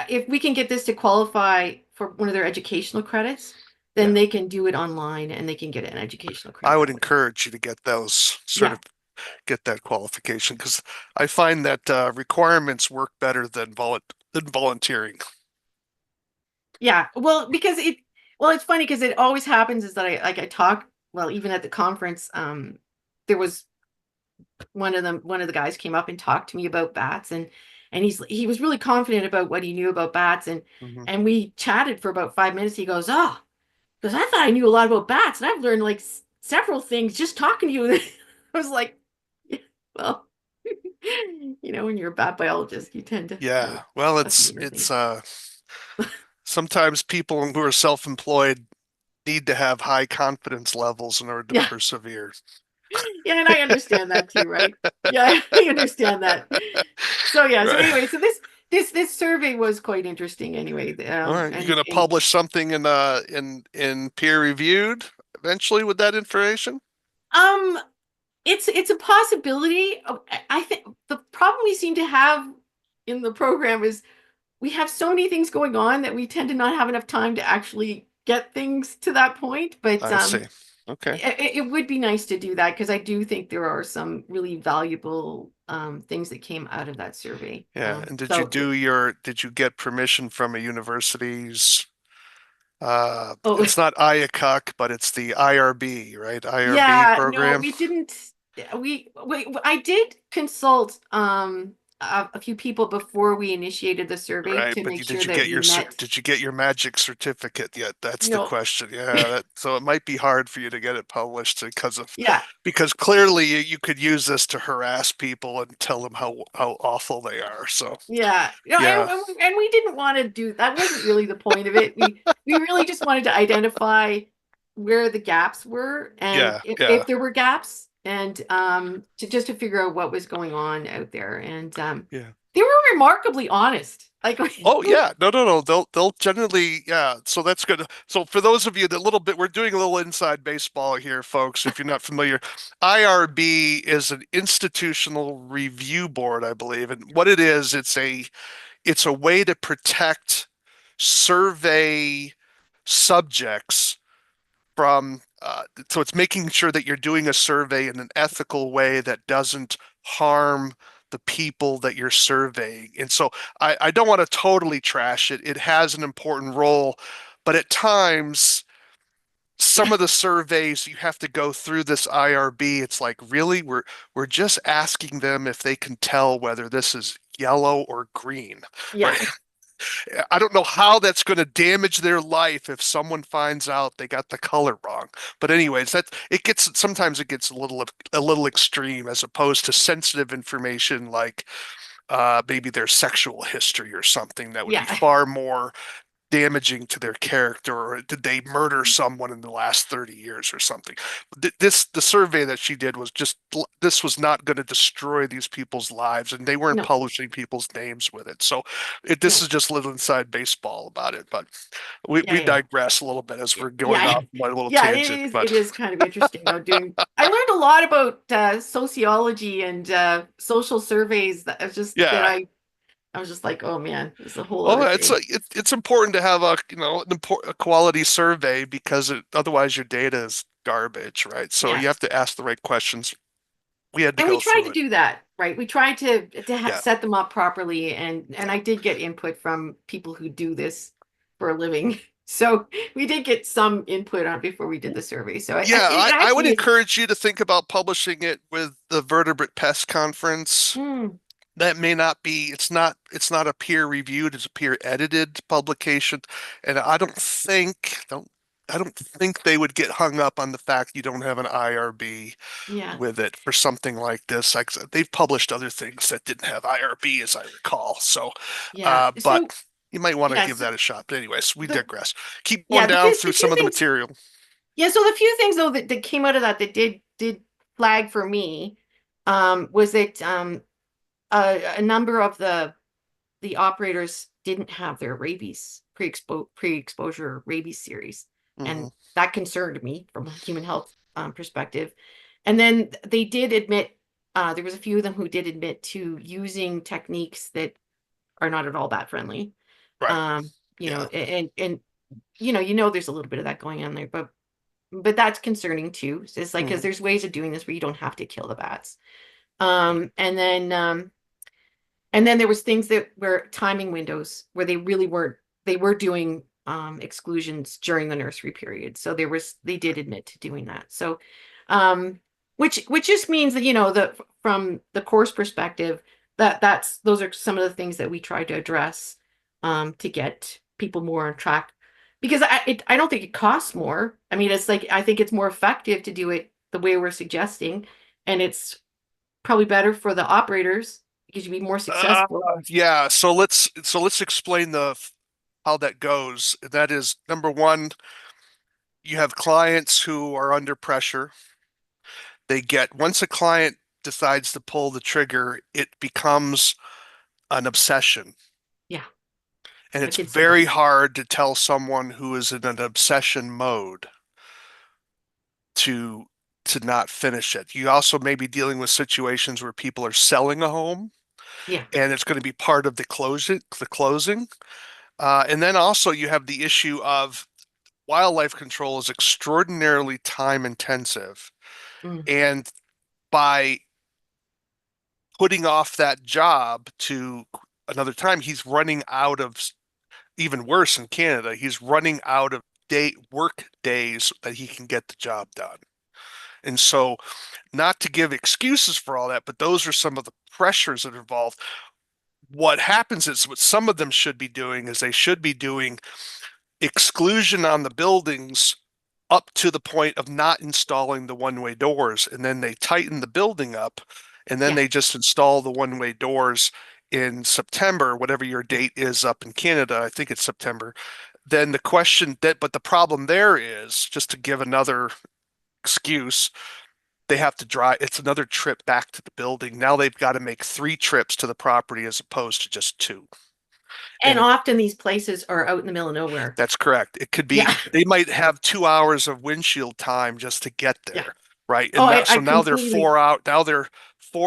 S2: if we can get this to qualify for one of their educational credits, then
S1: yeah.
S2: they can do it online and they can get an educational
S1: I
S2: credit
S1: would
S2: that way.
S1: encourage you to get those sort
S2: Yeah.
S1: of get that qualification because I find that requirements work better than volunteering.
S2: Yeah. It's funny because it always happens is that I talk, well, even at the conference, there was one of the guys came up and talked to me about bats and he was really confident about what he knew about bats
S1: Hmm.
S2: and we chatted for about 5 minutes. He goes, "Oh, because I thought I knew a lot about bats, and I've learned like several things just talking to you." I was like, yeah, well, when you're a bat biologist, you tend to
S1: Yeah.
S2: know
S1: Well,
S2: a few more
S1: it's
S2: things.
S1: sometimes people who are self-employed need to have high confidence levels in order to
S2: Yeah,
S1: persevere.
S2: yeah, and I understand that too, right? Yeah, I understand that. So yeah. So
S1: Right.
S2: anyway, so this survey was quite interesting anyway.
S1: All right, you're going to publish something in peer reviewed eventually with that information?
S2: um it's a possibility. I think the problem we seem to have in the program is we have so many things going on that we tend to not have enough time to actually get things to that point. But
S1: I see. Okay.
S2: it would be nice to do that because I do think there are some really valuable things that came out of that survey.
S1: Yeah. And
S2: So,
S1: did you get permission from a university's,
S2: oh,
S1: it's not IACUC, but it's the IRB, right? IRB
S2: yeah, no,
S1: program,
S2: we didn't. I did consult a few people before we initiated the survey
S1: right?
S2: to
S1: But
S2: make
S1: did
S2: sure
S1: you
S2: that
S1: get
S2: we met.
S1: did you get your magic certificate yet? That's the
S2: No,
S1: question. Yeah, so it might be hard for you to get it published
S2: yeah,
S1: because clearly you could use this to harass people and tell them how awful they are. So,
S2: yeah, no,
S1: yeah.
S2: and we didn't want to do that. Wasn't really the point of it. We really just wanted to identify where the gaps were and
S1: Yeah,
S2: if
S1: yeah.
S2: there were gaps and to just to figure out what was going on out there. And
S1: Yeah.
S2: they were remarkably honest. Like,
S1: Oh yeah, no. They'll generally, yeah. So that's good. So for those of you that little bit, we're doing a little inside baseball here, folks. If you're not familiar, IRB is an institutional review board, I believe, and what it is, it's a way to protect survey subjects from. So it's making sure that you're doing a survey in an ethical way that doesn't harm the people that you're surveying. And so I don't want to totally trash it. It has an important role, but at times, some
S2: yeah,
S1: of the surveys you have to go through this IRB. It's like, really, we're just asking them if they can tell whether this is yellow or green,
S2: yeah,
S1: right? I don't know how that's going to damage their life if someone finds out they got the color wrong. But anyways, that it gets sometimes it gets a little extreme as opposed to sensitive information like maybe their sexual history or something that would be
S2: yeah.
S1: far more damaging to their character, or did they murder someone in the last 30 years or something. The survey that she did was just, this was not going to destroy these people's lives, and they weren't
S2: No,
S1: publishing people's names with it. So this
S2: no,
S1: is just a little inside baseball about it, but
S2: yeah,
S1: we
S2: yeah.
S1: digress a little bit as we're going
S2: Yeah,
S1: off my little
S2: yeah,
S1: tangent,
S2: it
S1: but
S2: is kind of interesting though doing I learned a lot about sociology and social surveys that
S1: yeah.
S2: I was just like, oh man, this is a whole
S1: Oh,
S2: other thing.
S1: it's important to have a quality survey because otherwise your data is garbage, right? So you
S2: Yes.
S1: have to ask the right questions. We had to
S2: And we
S1: go
S2: tried
S1: through
S2: to
S1: it.
S2: do that, right? We tried to
S1: Yeah,
S2: set them up properly and
S1: yeah,
S2: I did get input from people who do this for a living. So we did get some input on before we did the survey. So
S1: yeah.
S2: it
S1: I would
S2: actually is
S1: encourage you to think about publishing it with the Vertebrate Pest Conference.
S2: mm,
S1: That may not be. It's not a peer reviewed. It's a peer edited publication, and I don't think they would get hung up on the fact you don't have an IRB
S2: yeah,
S1: with it for something like this. Like I said, they've published other things that didn't have IRB, as I recall. So,
S2: yeah.
S1: but
S2: So
S1: you might want to give
S2: yes,
S1: that a shot. But anyways, we
S2: the
S1: digress. Keep going
S2: yeah,
S1: down through
S2: the
S1: some
S2: few
S1: of the
S2: things.
S1: material.
S2: Yeah, so the few things though that came out of that did flag for me was that a number of the operators didn't have their rabies pre-exposure rabies series, and
S1: Hmm.
S2: that concerned me from a human health perspective. And then they did admit there was a few of them who did admit to using techniques that are not at all bat friendly.
S1: Right.
S2: You know,
S1: Yeah.
S2: and there's a little bit of that going on there, but that's concerning too. It's like because
S1: Hmm.
S2: there's ways of doing this where you don't have to kill the bats.
S1: Yeah.
S2: And then there was things that were timing windows where they were doing exclusions during the nursery period. So they did admit to doing that. So um which just means that the from the course perspective that's those are some of the things that we try to address to get people more on track because I don't think it costs more. I mean, it's like I think it's more effective to do it the way we're suggesting, and it's probably better for the operators because you'd be more
S1: Uh,
S2: successful.
S1: yeah. So let's explain the how that goes. That is number one, you have clients who are under pressure. They get once a client decides to pull the trigger, it becomes an obsession. And
S2: I
S1: it's
S2: can see
S1: very
S2: that.
S1: hard to tell someone who is in an obsession mode to not finish it. You also may be dealing with situations where people are selling a home
S2: Yeah.
S1: and it's going to be part of the closing. And then also you have the issue of wildlife control is extraordinarily time intensive.
S2: Mm.
S1: And by putting off that job to another time, he's running out of, even worse in Canada, he's running out of work days that he can get the job done. And so, not to give excuses for all that, but those are some of the pressures that are involved. What happens is what some of them should be doing is they should be doing exclusion on the buildings up to the point of not installing the one-way doors, and then they tighten the building up, and then
S2: Yeah.
S1: they just install the one-way doors in September, whatever your
S2: Yeah.
S1: date is up in Canada. I think it's September. Then the question that, but the problem there is, just to give another excuse, they have to drive. It's another trip back to the building. Now they've got to make 3 trips to the property as opposed to just 2.
S2: And
S1: And
S2: often these places are out in the middle of nowhere.
S1: that's correct. It could be
S2: Yeah.
S1: they might have 2 hours of windshield time just to get
S2: Yeah.
S1: there, right?
S2: Oh,
S1: And now,
S2: I
S1: so now they're
S2: completely,
S1: 4 out. Now they're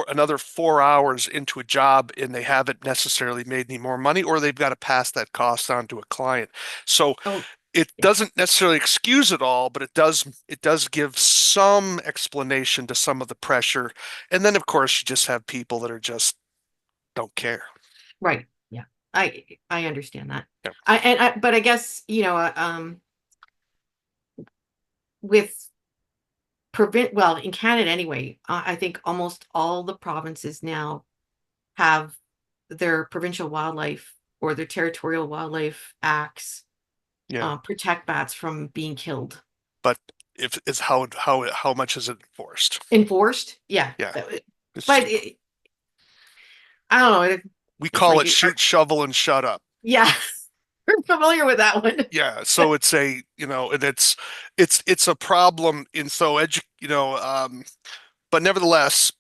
S1: another 4 hours into a job, and they haven't necessarily made any more money, or they've got to pass that cost on to a client. So
S2: oh,
S1: it
S2: yeah.
S1: doesn't necessarily excuse it all, but it does give some explanation to some of the pressure. And then, of course, you just have people that are just don't care.
S2: Right. Yeah. I understand that.
S1: Yeah.
S2: But I guess, with well, in Canada anyway, I think almost all the provinces now have their provincial wildlife or their territorial wildlife acts
S1: Yeah.
S2: protect bats from being killed.
S1: But if is how much is it enforced?
S2: Enforced? Yeah.
S1: Yeah. It's
S2: But I don't know.
S1: We
S2: This
S1: call
S2: might
S1: it
S2: be,
S1: shoot, shovel, and shut up.
S2: yeah, we're familiar with that one.
S1: Yeah, so it's and it's a problem in so but nevertheless,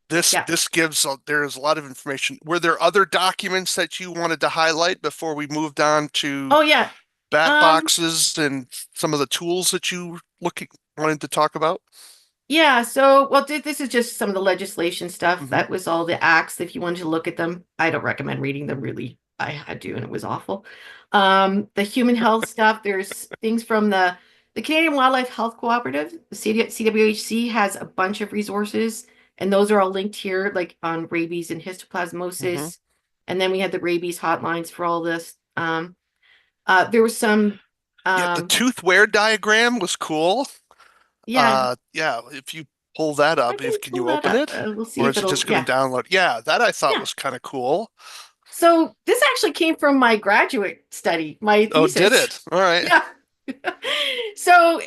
S1: this
S2: Yeah.
S1: this gives there's a lot of information. Were there other documents that you wanted to highlight before we moved on to
S2: Oh, yeah.
S1: bat
S2: Um,
S1: boxes and some of the tools that you looking wanted to talk about?
S2: Yeah, so well, this is just some of the legislation stuff.
S1: Hmm.
S2: That was all the acts. If you wanted to look at them, I don't recommend reading them really. I had to, and it was awful. The human health stuff, there's things from the Canadian Wildlife Health Cooperative, the CWHC has a bunch of resources, and those are all linked here, like on rabies and
S1: Hmm.
S2: histoplasmosis. And then we had the rabies hotlines for all this. There was some,
S1: Yeah, the
S2: um,
S1: tooth wear diagram was cool.
S2: yeah,
S1: Yeah, if you pull that
S2: I
S1: up,
S2: can
S1: if can
S2: pull
S1: you
S2: that
S1: open
S2: up.
S1: it?
S2: We'll see
S1: Or
S2: if
S1: is it
S2: it'll,
S1: just going
S2: yeah.
S1: to download? Yeah, that I thought
S2: Yeah.
S1: was kind of cool.
S2: So this actually came from my graduate study, my
S1: Oh, did
S2: thesis.
S1: it? All right.
S2: Yeah. So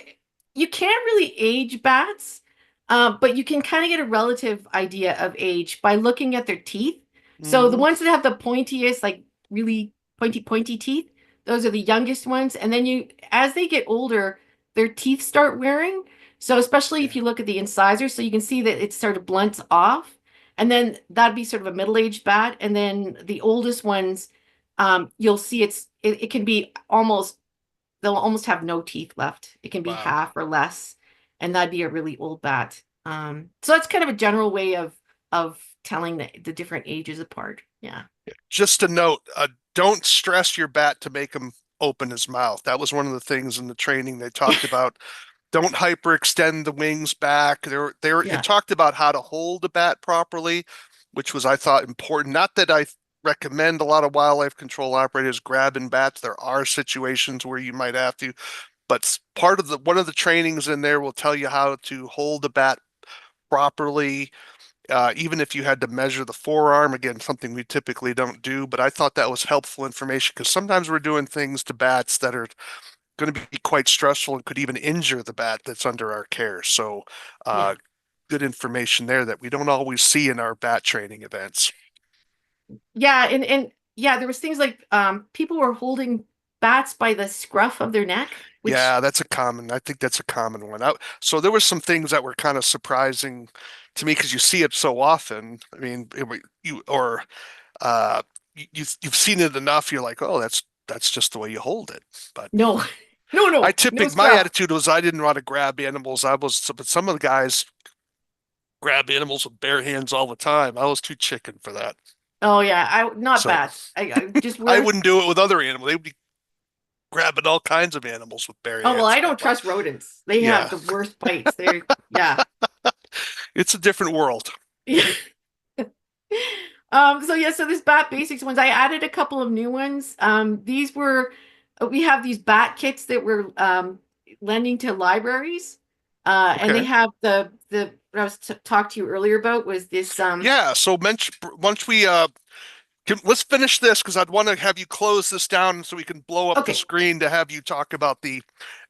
S2: you can't really age bats, but you can kind of get a relative idea of age by looking at their teeth. So the
S1: Hmm.
S2: ones that have the pointiest, like really pointy teeth, those are the youngest ones. And then as they get older, their teeth start wearing. So especially if
S1: Yeah.
S2: you look at the incisors, so you can see that it sort of blunts off. And then that'd be sort of a middle-aged bat. And then the oldest ones, you'll see it can be almost they'll almost have no teeth left. It can be
S1: Wow.
S2: half or less, and that'd be a really old bat. So that's kind of a general way of telling the different ages apart. Yeah.
S1: Just a note, don't stress your bat to make him open his mouth. That was one of the things in the training they talked about. Don't hyperextend the wings back. It
S2: Yeah.
S1: talked about how to hold a bat properly, which was, I thought, important. Not that I recommend a lot of wildlife control operators grabbing bats. There are situations where you might have to, but part of the one of the trainings in there will tell you how to hold a bat properly, even if you had to measure the forearm. Again, something we typically don't do, but I thought that was helpful information because sometimes we're doing things to bats that are going to be quite stressful and could even injure the bat that's under our care. So,
S2: Yeah.
S1: uh, good information there that we don't always see in our bat training events.
S2: Yeah. And yeah, there was things like people were holding bats by the scruff of their neck, which
S1: Yeah, I think that's a common one. So there were some things that were kind of surprising to me because you see it so often. I mean, you or uh, you've seen it enough. You're like, oh, that's just the way you hold it. But
S2: No, no,
S1: I
S2: no
S1: typically my
S2: scruff.
S1: attitude was I didn't want to grab animals. But some of the guys grab animals with bare hands all the time. I was too chicken for that.
S2: Oh yeah, I not
S1: So
S2: bats. I just
S1: I
S2: wear.
S1: wouldn't do it with other animals. They would be grabbing all kinds of animals with bare
S2: Oh well,
S1: hands.
S2: I don't trust rodents. They have
S1: Yeah,
S2: the worst bites. They're yeah.
S1: it's a different world.
S2: Yeah. So yeah, so this bat basics ones, I added a couple of new ones. These were we have these bat kits that we're lending to libraries. And they
S1: Okay.
S2: have the what I was t talked to you earlier about was this
S1: Yeah. So once we let's finish this because I'd want to have you close this down so we can blow up the
S2: okay.
S1: screen to have you talk about the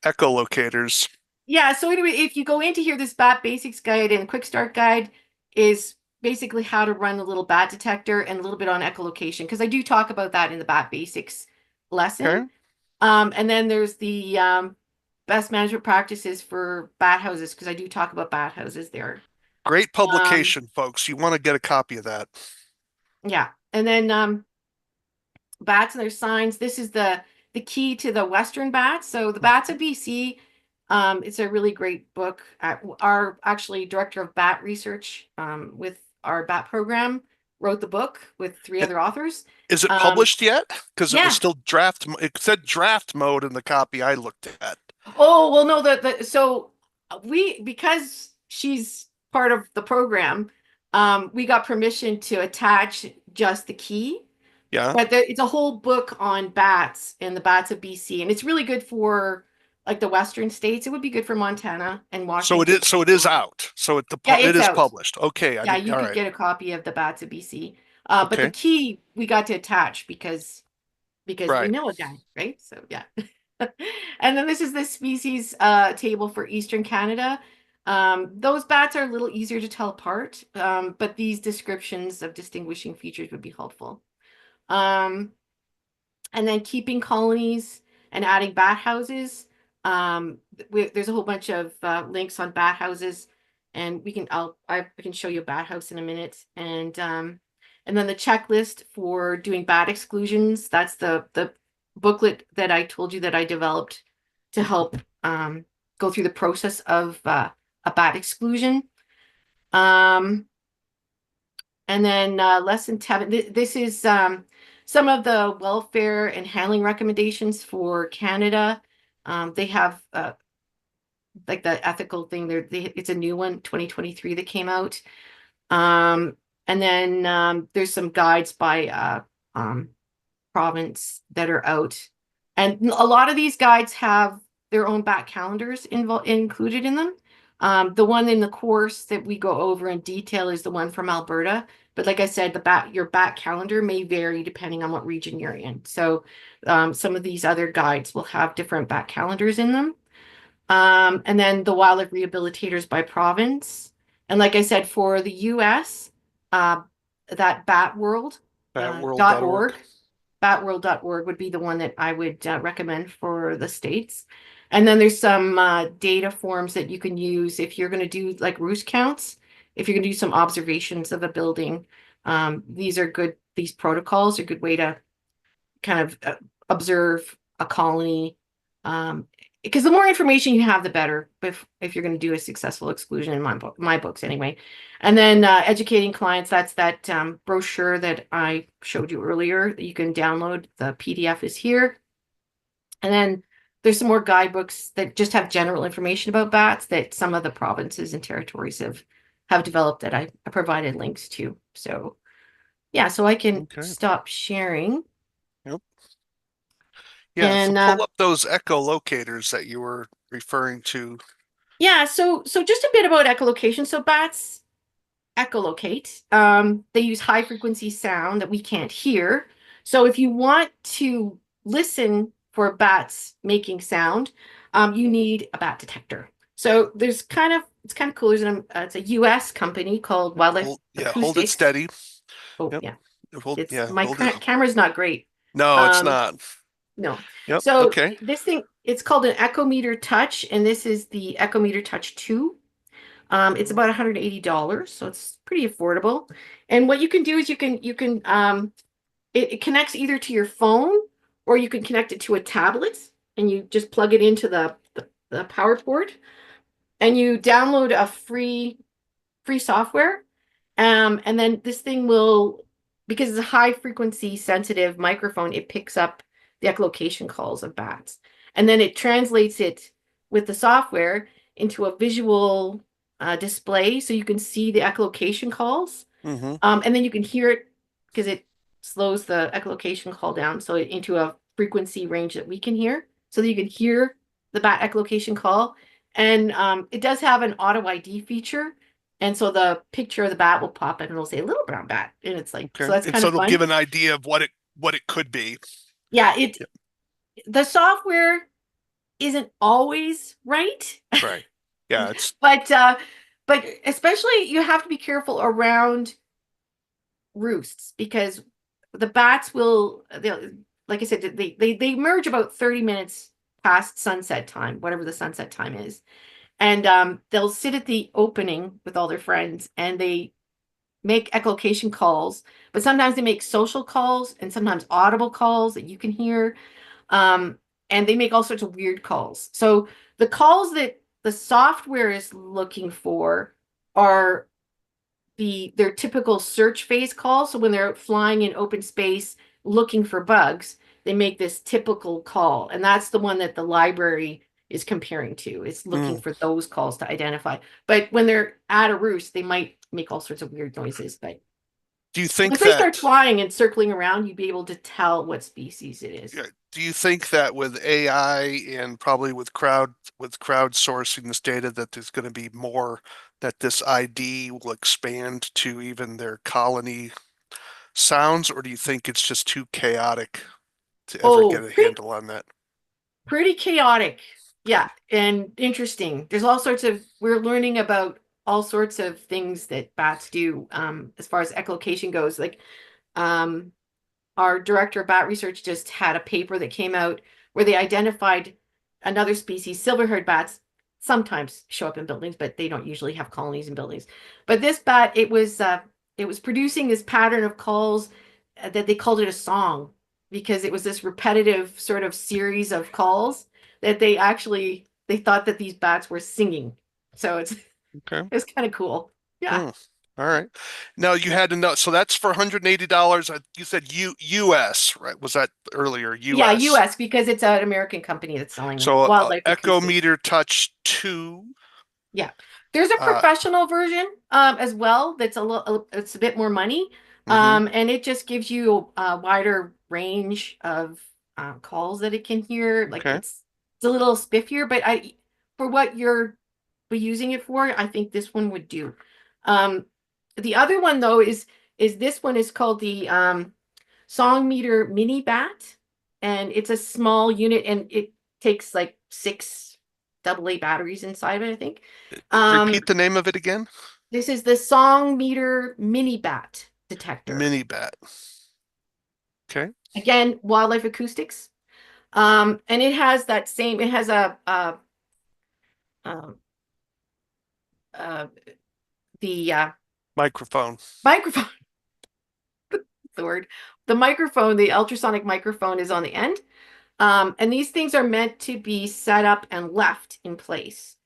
S1: echolocators.
S2: Yeah, so anyway, if you go into here, this bat basics guide and quick start guide is basically how to run a little bat detector and a little bit on echolocation because I do talk about that in the bat basics lesson.
S1: Okay.
S2: And then there's the best management practices for bat houses because I do talk about bat houses there.
S1: Great
S2: Um,
S1: publication, folks. You want to get a copy of that.
S2: yeah, and then bats and their signs. This is the key to the Western bats. So the bats of BC. It's a really great book. Our actually director of bat research with our bat program wrote the book with three
S1: It,
S2: other authors.
S1: is it
S2: Um,
S1: published yet? Because it was
S2: yeah.
S1: still draft. It said draft mode in the copy I looked at.
S2: Oh, well, no, the so we because she's part of the program, we got permission to attach just the key.
S1: Yeah.
S2: But it's a whole book on bats and the bats of BC, and it's really good for like the Western states. It would be good for Montana and
S1: So it
S2: Washington
S1: is.
S2: State
S1: So it
S2: if you
S1: is
S2: want it.
S1: out. So
S2: Yeah,
S1: it
S2: it's
S1: is
S2: out.
S1: published. Okay. I
S2: Yeah,
S1: didn't.
S2: you
S1: All
S2: could
S1: right.
S2: get a copy of the bats of BC. But the
S1: Okay.
S2: key we got to attach because we
S1: Right.
S2: know a guy, right? So yeah. And then this is the species table for Eastern Canada. Those bats are a little easier to tell apart, but these descriptions of distinguishing features would be helpful. Um, and then keeping colonies and adding bat houses. There's a whole bunch of links on bat houses, and I can show you a bat house in a minute. And then the checklist for doing bat exclusions. That's the booklet that I told you that I developed to help go through the process of a bat exclusion. Um, and then lesson 10, this is some of the welfare and handling recommendations for Canada. They have like the ethical thing there. It's a new one, 2023 that came out. Um, and then there's some guides by um, province that are out. And a lot of these guides have their own back calendars included in them. The one in the course that we go over in detail is the one from Alberta. But like I said, your back calendar may vary depending on what region you're in. So some of these other guides will have different back calendars in them. And then the wildlife rehabilitators by province. And like I said, for the US, uh, that batworld,
S1: Batworld.org.
S2: .org batworld.org would be the one that I would recommend for the states. And then there's some data forms that you can use if you're going to do like roost counts, if you're going to do some observations of a building. These are good, these protocols are a good way to kind of observe a colony. Because the more information you have, the better if you're going to do a successful exclusion in my books anyway. And then educating clients, that's that brochure that I showed you earlier that you can download. The PDF is here. And then there's some more guidebooks that just have general information about bats that some of the provinces and territories have developed that I provided links to. So yeah, so I can
S1: Okay.
S2: stop sharing.
S1: Yep. Yeah. So
S2: And
S1: pull up those echolocators that you were referring to.
S2: yeah, so just a bit about echolocation. So bats echolocate. They use high frequency sound that we can't hear. So if you want to listen for bats making sound, you need a bat detector. So it's kind of cool. It's a U.S. company called Wildlife
S1: Hold it
S2: Acoustics.
S1: steady.
S2: Oh
S1: Yep.
S2: yeah, it's
S1: Yeah,
S2: my
S1: hold it.
S2: camera's not great.
S1: No, it's
S2: Um,
S1: not.
S2: no.
S1: Yep.
S2: So
S1: Okay.
S2: this thing, it's called an Echometer Touch, and this is the Echometer Touch 2. It's about $180, so it's pretty affordable. And what you can do is you can it connects either to your phone or you can connect it to a tablet and you just plug it into the power port and you download a free software. And then this thing will, because it's a high frequency sensitive microphone, it picks up the echolocation calls of bats. And then it translates it with the software into a visual display so you can see the echolocation calls.
S1: Mm-hmm.
S2: And then you can hear it because it slows the echolocation call down so into a frequency range that we can hear so that you can hear the bat echolocation call. And it does have an auto ID feature. And so the picture of the bat will pop up and it'll say little brown bat. And it's like, so
S1: Okay.
S2: that's
S1: And
S2: kind
S1: so
S2: of
S1: it'll give
S2: fun.
S1: an idea of what it could be.
S2: Yeah,
S1: Yep.
S2: the software isn't always right,
S1: Right. Yeah, it's
S2: but but especially you have to be careful around roosts because the bats will they'll like I said they emerge about 30 minutes past sunset time, whatever the sunset time is. And they'll sit at the opening with all their friends and they make echolocation calls, but sometimes they make social calls and sometimes audible calls that you can hear. Um, and they make all sorts of weird calls. So the calls that the software is looking for are their typical search phase calls. So when they're flying in open space looking for bugs, they make this typical call. And that's the one that the library is comparing to. It's looking
S1: mm.
S2: for those calls to identify. But when they're at a roost, they might make all sorts of weird noises. But
S1: Do you think
S2: once they start
S1: that
S2: flying and circling around, you'd be able to tell what species it is.
S1: yeah, do you think that with AI and probably with crowdsourcing this data that there's going to be more that this ID will expand to even their colony sounds, or do you think it's just too chaotic to ever get
S2: Oh,
S1: a
S2: pretty
S1: handle on that?
S2: pretty chaotic.
S1: Okay.
S2: Yeah, and interesting. There's all sorts of we're learning about all sorts of things that bats do as far as echolocation goes. Like um our director of bat research just had a paper that came out where they identified another species, silver-haired bats sometimes show up in buildings, but they don't usually have colonies in buildings. But this bat, it was producing this pattern of calls that they called it a song because it was this repetitive sort of series of calls that they thought that these bats were singing. So
S1: Okay.
S2: it's kind of cool. Yeah.
S1: Hmm. All right. Now you had to know, so that's for $180. You said US, right? Was that earlier?
S2: Yeah,
S1: US.
S2: US because it's an American company that's selling them.
S1: So
S2: Wildlife
S1: Echo
S2: Acoustics.
S1: Meter Touch 2.
S2: Yeah. There's a
S1: Uh,
S2: professional version as well that's a little it's a bit more money.
S1: hmm.
S2: And it just gives you a wider range of calls that it can hear. Like
S1: Okay.
S2: it's a little spiffier, but I for what you're using it for, I think this one would do. Um the other one though is this one is called the Song Meter Mini Bat, and it's a small unit, and it takes like six AA batteries inside of it, I think.
S1: Repeat
S2: Um,
S1: the name of it again.
S2: this is the Song Meter Mini Bat detector.
S1: Mini Bat. Okay.
S2: Again, Wildlife Acoustics. And it has that same. It has um, uh, the
S1: Microphone.
S2: microphone. The word. The microphone, the ultrasonic microphone, is on the end. And these things are meant to be set up and left in place.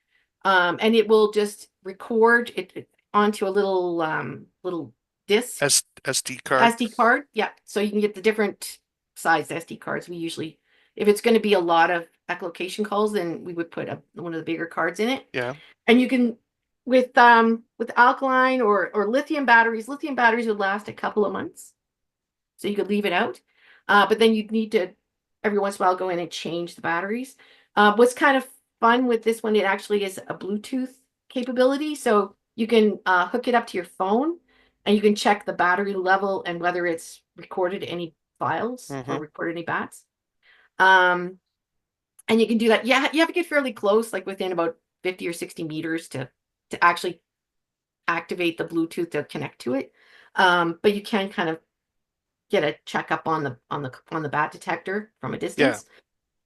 S2: And it will just record it onto a little disc,
S1: SD card.
S2: SD card. Yeah, so you can get the different size SD cards. We usually, if it's going to be a lot of echolocation calls, then we would put one of the bigger cards in it.
S1: Yeah.
S2: And you can with alkaline or lithium batteries. Lithium batteries would last a couple of months, so you could leave it out. But then you'd need to every once in a while go in and change the batteries. What's kind of fun with this one, it actually is a Bluetooth capability. So you can hook it up to your phone and you can check the battery level and whether it's recorded any files or
S1: Hmm.
S2: recorded any bats. Um, and you can do that. Yeah, you have to get fairly close, like within about 50 or 60 meters to actually activate the Bluetooth to connect to it. But you can kind of get a checkup on the bat detector from a
S1: Yeah.
S2: distance.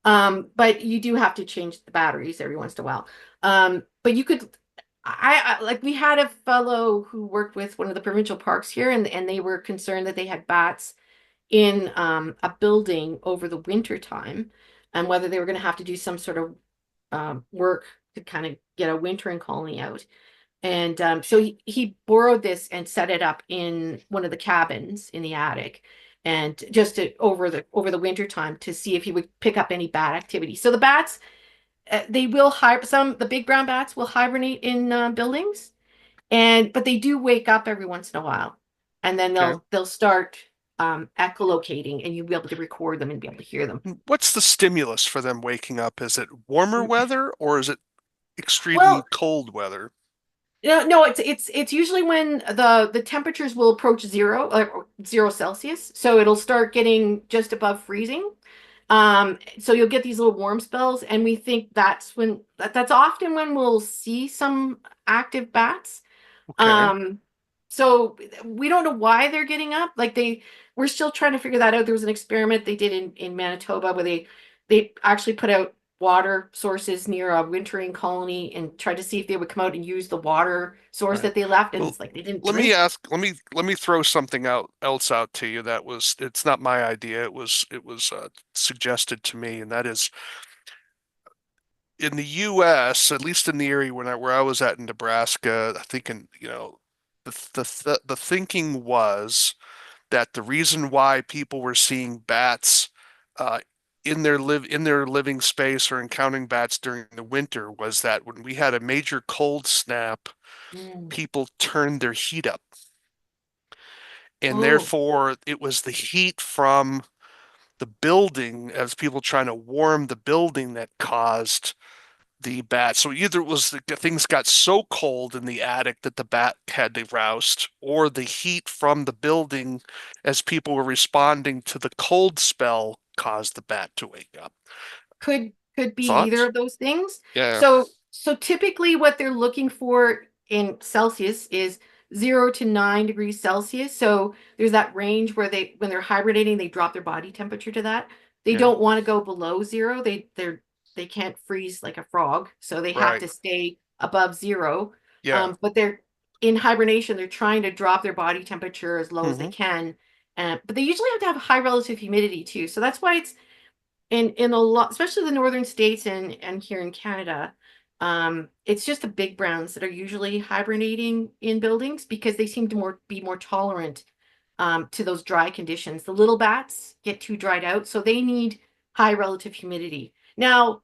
S2: But you do have to change the batteries every once in a while. But you could I like we had a fellow who worked with one of the provincial parks here and they were concerned that they had bats in a building over the winter time, and whether they were going to have to do some sort of work to kind of get a wintering colony out. And so he borrowed this and set it up in one of the cabins in the attic, and just to, over the winter time, to see if he would pick up any bat activity. So the bats, they will hibernate. Some the big brown bats will hibernate in buildings, and but they do wake up every once in a while, and then
S1: Okay.
S2: they'll start echolocating, and you'll be able to record them and be able to hear them.
S1: What's the stimulus for them waking up? Is it warmer weather or is it extremely
S2: Well,
S1: cold weather?
S2: no, it's usually when the temperatures will approach zero, like 0 Celsius, so it'll start getting just above freezing. So you'll get these little warm spells, and we think that's often when we'll see some active bats.
S1: Okay.
S2: Um, so we don't know why they're getting up. We're still trying to figure that out. There was an experiment they did in Manitoba where they actually put out water sources near a wintering colony and tried to see if they would come out and use the water source
S1: Right.
S2: that they left, and
S1: Well,
S2: it's like they didn't
S1: let me
S2: drink.
S1: ask, let me throw something out else out to you that was it's not my idea. It was suggested to me, and that is in the US, at least in the area where I was at in Nebraska, I think the thinking was that the reason why people were seeing bats uh, in their living space or encountering bats during the winter was that when we had a major cold snap,
S2: Mm.
S1: people turned their heat up, and
S2: Oh,
S1: therefore it was the heat from the building as people trying to warm the building that caused the bat. So either it was the things got so cold in the attic that the bat had to roust, or the heat from the building as people were responding to the cold spell caused the bat to wake up.
S2: could be either
S1: Thoughts?
S2: of those things.
S1: Yeah,
S2: So typically what they're looking for in Celsius is 0 to 9 degrees Celsius. So there's that range where when they're hibernating, they drop their body temperature to that. They
S1: yeah,
S2: don't want to go below zero. They can't freeze like a frog, so they have
S1: right.
S2: to stay above zero.
S1: Yeah.
S2: But they're in hibernation, they're trying to drop their body temperature as low as they
S1: Hmm.
S2: can. But they usually have to have high relative humidity too. So that's why it's in a lot, especially the northern states and here in Canada, it's just the big browns that are usually hibernating in buildings because they seem to be more tolerant to those dry conditions. The little bats get too dried out, so they need high relative humidity. Now,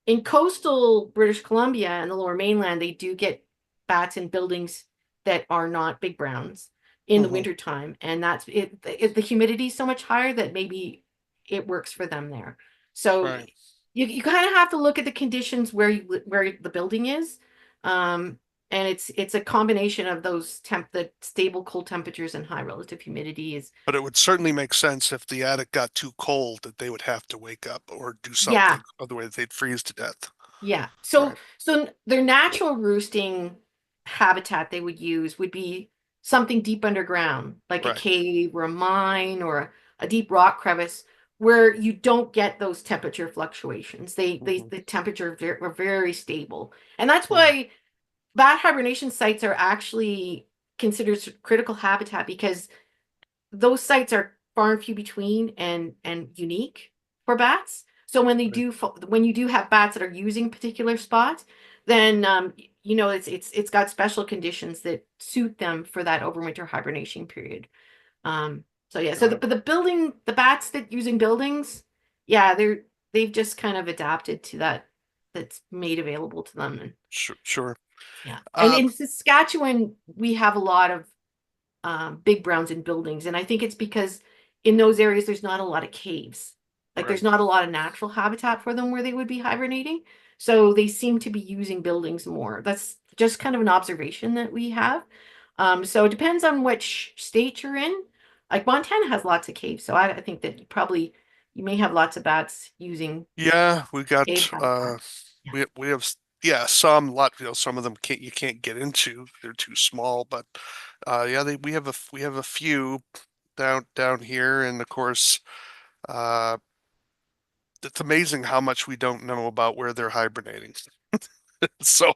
S2: in coastal British Columbia and the lower mainland, they do get bats in buildings that are not big browns in the
S1: Hmm.
S2: wintertime. And the humidity is so much higher that maybe it works for them there. So
S1: Right.
S2: you kind of have to look at the conditions where the building is. And it's a combination of the stable cold temperatures and high relative humidity is.
S1: But it would certainly make sense if the attic got too cold that they would have to wake up or do
S2: Yeah.
S1: something, otherwise they'd freeze to death.
S2: Yeah. So
S1: Right.
S2: so their natural roosting habitat they would use would be something deep underground, like a
S1: Right.
S2: cave or a mine or a deep rock crevice where you don't get those temperature fluctuations.
S1: Hmm.
S2: The temperature are very stable. And that's
S1: Hmm.
S2: why bat hibernation sites are actually considered critical habitat because those sites are far and few between and unique for bats. So
S1: Right.
S2: when you do have bats that are using particular spots, then it's got special conditions that suit them for that overwinter hibernation period. So yeah,
S1: Right.
S2: but the bats that using buildings, yeah, they've just kind of adapted to that that's made available to them. And
S1: Sure. Sure.
S2: yeah, and
S1: Uh,
S2: in Saskatchewan we have a lot of big browns in buildings. And I think it's because in those areas, there's not a lot of caves. Like there's
S1: right.
S2: not a lot of natural habitat for them where they would be hibernating. So they seem to be using buildings more. That's just kind of an observation that we have. So it depends on which state you're in. Like Montana has lots of caves. So I think that you may have lots of bats using
S1: Yeah, we
S2: cave
S1: got
S2: habitat. Yeah.
S1: we have yeah, some lot some of them can't get into. They're too small, but yeah, we have a few down here, and of course uh it's amazing how much we don't know about where they're hibernating. So,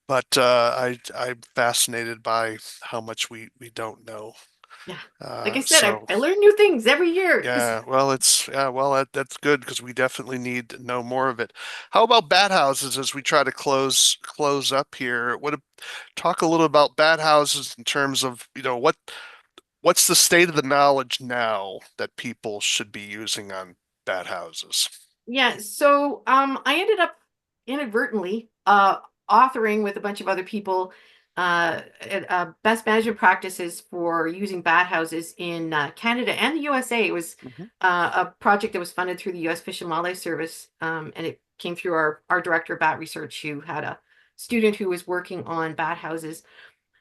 S1: but I'm fascinated by how much we don't know.
S2: Yeah. Like I said,
S1: So
S2: I learn new things every year.
S1: yeah, well, that's good because we definitely need to know more of it. How about bat houses as we try to close up here? Talk a little about bat houses in terms of, what's the state of the knowledge now that people should be using on bat houses?
S2: Yeah, so I ended up inadvertently authoring with a bunch of other people best management practices for using bat houses in Canada and the USA. It was
S1: Hmm.
S2: a project that was funded through the U.S. Fish and Wildlife Service, and it came through our director of bat research, who had a student who was working on bat houses.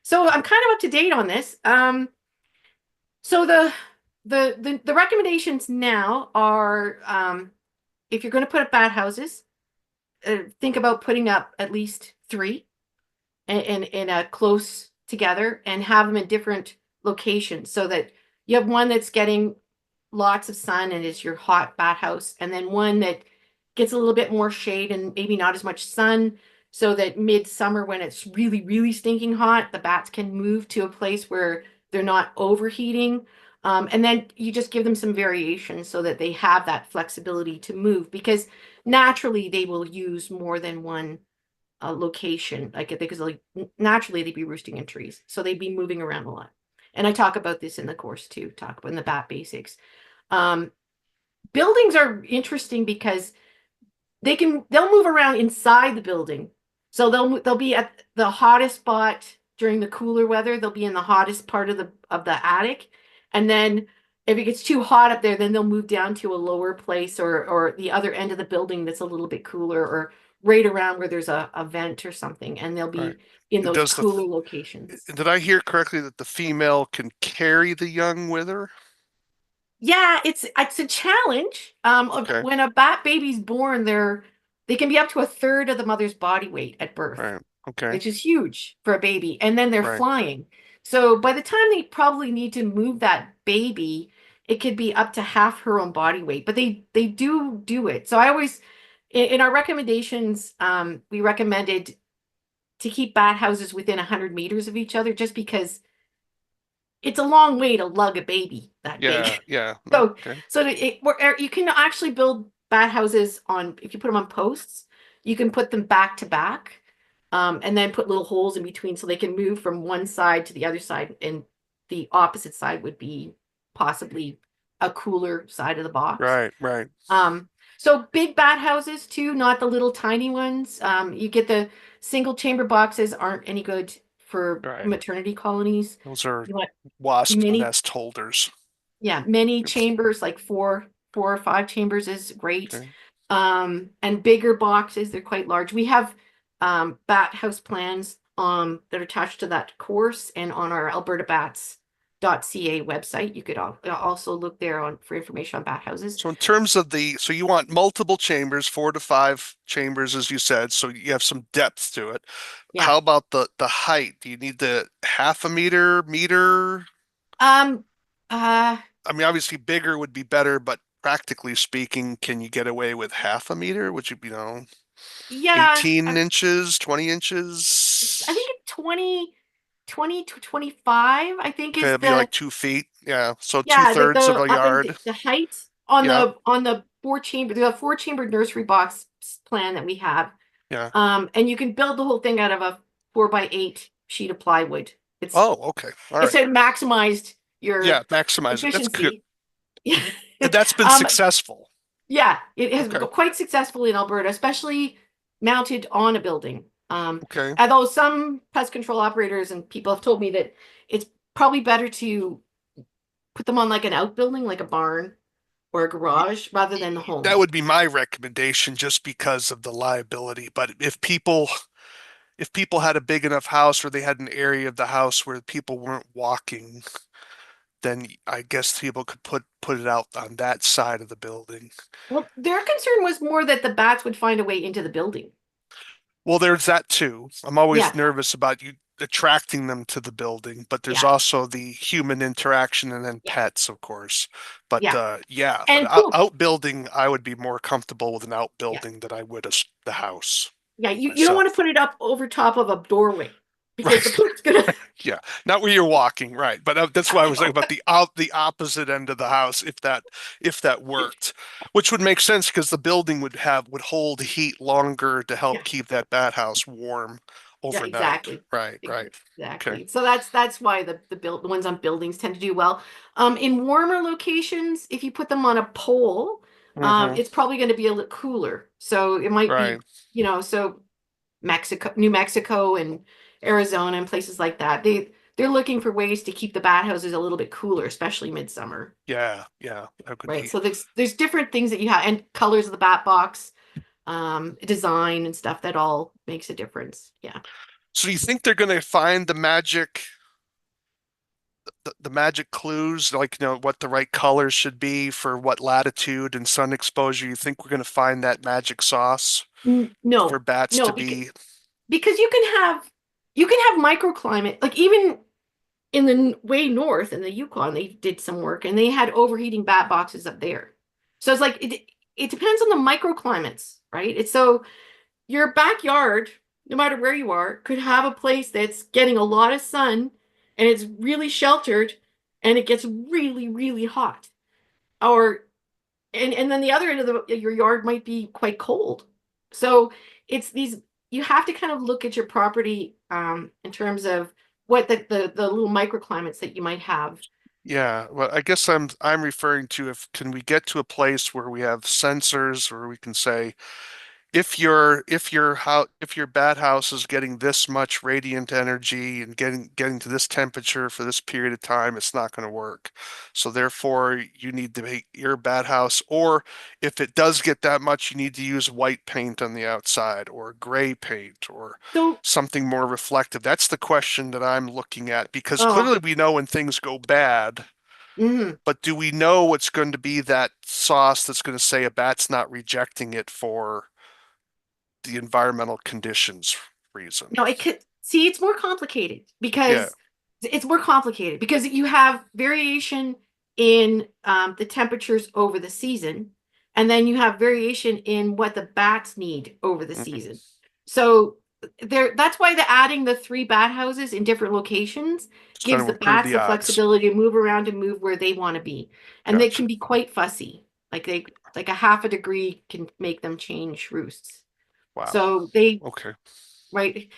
S2: So I'm kind of up to date on this. So the recommendations now are, if you're going to put up bat houses, think about putting up at least three in a close together and have them in different locations so that you have one that's getting lots of sun and is your hot bat house, and then one that gets a little bit more shade and maybe not as much sun, so that midsummer when it's really, really stinking hot, the bats can move to a place where they're not overheating. And then you just give them some variation so that they have that flexibility to move, because naturally they will use more than one location, like because like naturally they'd be roosting in trees, so they'd be moving around a lot. And I talk about this in the course too, talk about in the bat basics. um, Buildings are interesting because they'll move around inside the building. So they'll be at the hottest spot during the cooler weather. They'll be in the hottest part of the attic, and then if it gets too hot up there, then they'll move down to a lower place, or the other end of the building that's a little bit cooler, or right around where there's a vent or something, and they'll
S1: Right.
S2: be in
S1: And
S2: those cooler locations.
S1: did I hear correctly that the female can carry the young with her?
S2: Yeah, it's a challenge.
S1: Okay.
S2: When a bat baby's born, they can be up to a third of the mother's body weight at birth,
S1: Right. Okay.
S2: which is huge for a baby. And then they're
S1: Right.
S2: flying. So by the time they probably need to move that baby, it could be up to half her own body weight. But they do it. So I always, in our recommendations, we recommended to keep bat houses within 100 meters of each other, just because it's a long way to lug a baby that big.
S1: Yeah. Yeah. No.
S2: So,
S1: Okay.
S2: you can actually build bat houses on, if you put them on posts, you can put them back to back, and then put little holes in between so they can move from one side to the other side, and the opposite side would be possibly a cooler side of the box.
S1: Right. Right.
S2: Um, so big bat houses too, not the little tiny ones. You get the single chamber boxes aren't any good for
S1: Right.
S2: maternity colonies.
S1: Those are
S2: You want
S1: wasp
S2: many,
S1: nest holders.
S2: yeah, many chambers, like four or five chambers is great.
S1: Okay.
S2: And bigger boxes, they're quite large. We have bat house plans that are attached to that course and on our albertabats.ca website. You could also look there on for information on bat houses.
S1: So in terms of so you want multiple chambers, 4 to 5 chambers, as you said, so you have some depth to it.
S2: Yeah.
S1: How about the height? Do you need the half a meter?
S2: Um uh
S1: I mean, obviously bigger would be better, but practically speaking, can you get away with half a meter? Would you,
S2: yeah,
S1: 18 inches, 20
S2: I
S1: inches?
S2: think 20 to 25, I think
S1: Okay,
S2: is
S1: it'd be
S2: the.
S1: like 2 feet. Yeah, so two
S2: Yeah,
S1: thirds of a
S2: and
S1: yard.
S2: the height
S1: Yeah,
S2: on the four chamber nursery box plan that we have.
S1: yeah.
S2: And you can build the whole thing out of a 4x8 sheet of plywood.
S1: Oh, okay. All
S2: It's
S1: right.
S2: maximized
S1: Yeah,
S2: your
S1: maximize it. That's good.
S2: efficiency.
S1: And that's been
S2: um,
S1: successful.
S2: yeah, it has been
S1: Okay.
S2: quite successful in Alberta, especially mounted on a building.
S1: Okay.
S2: Although some pest control operators and people have told me that it's probably better to put them on like an outbuilding, like a barn or a garage, rather than the
S1: That
S2: home.
S1: would be my recommendation just because of the liability. But if people had a big enough house or they had an area of the house where people weren't walking, then I guess people could put it out on that side of the building.
S2: Well, their concern was more that the bats would find a way into the building.
S1: Well, there's that too. I'm always
S2: Yeah,
S1: nervous about you attracting them to the building, but there's
S2: yeah,
S1: also the human interaction and then
S2: yeah,
S1: pets, of course. But
S2: yeah.
S1: yeah, but
S2: And poop.
S1: outbuilding, I would be more comfortable with an
S2: Yeah,
S1: outbuilding than I would the house
S2: yeah. You don't want to
S1: myself.
S2: put it up over top of a doorway. because the
S1: Right.
S2: poop's gonna.
S1: Yeah. Not where you're walking, right. But that's why I
S2: I
S1: was like
S2: know.
S1: about the opposite end of the house if that worked, which would make sense because the building would hold heat longer to help
S2: Yeah,
S1: keep that bat house warm
S2: yeah,
S1: overnight.
S2: exactly.
S1: Right, right. Okay.
S2: Exactly. So that's why the ones on buildings tend to do well. In warmer locations, if you put them on a pole,
S1: Hmm.
S2: it's probably going to be a little cooler. So it might
S1: Right.
S2: be, so Mexico, New Mexico and Arizona and places like that. They're looking for ways to keep the bat houses a little bit cooler, especially midsummer.
S1: Yeah, yeah. That could
S2: Right.
S1: be.
S2: So there's different things that you have and colors of the bat box, design and stuff that all makes a difference. Yeah.
S1: So you think they're going to find the magic clues, like what the right colors should be for what latitude and sun exposure? You think we're going to find that magic sauce for
S2: No,
S1: bats
S2: no,
S1: to be?
S2: because you can have microclimate, like even in the way north in the Yukon, they did some work and they had overheating bat boxes up there. So it's like it depends on the microclimates, right? It's so your backyard, no matter where you are, could have a place that's getting a lot of sun and it's really sheltered and it gets really, really hot. Or and then the other end of your yard might be quite cold. So it's these you have to kind of look at your property in terms of what the little microclimates that you might have.
S1: Yeah, well, I guess I'm referring to if can we get to a place where we have sensors where we can say if your bat house is getting this much radiant energy and getting to this temperature for this period of time, it's not going to work. So therefore, you need to make your bat house, or if it does get that much, you need to use white paint on the outside or gray paint or
S2: So,
S1: something more reflective. That's the question that I'm looking at because
S2: oh,
S1: clearly we know when things go bad,
S2: mhm.
S1: but do we know what's going to be that sauce that's going to say a bat's not rejecting it for the environmental conditions reason?
S2: No, it could see it's more complicated
S1: Yeah.
S2: because you have variation in the temperatures over the season, and then you have variation in what the bats need over the
S1: Mhm.
S2: season. So that's why the adding the three bat houses in different locations
S1: It's going
S2: gives
S1: to
S2: the
S1: improve
S2: bats
S1: the
S2: the
S1: odds.
S2: flexibility to move around and move where they want to be. And they
S1: Gotcha.
S2: can be quite fussy. Like a half a degree can make them change roosts.
S1: Wow.
S2: So they
S1: Okay.
S2: right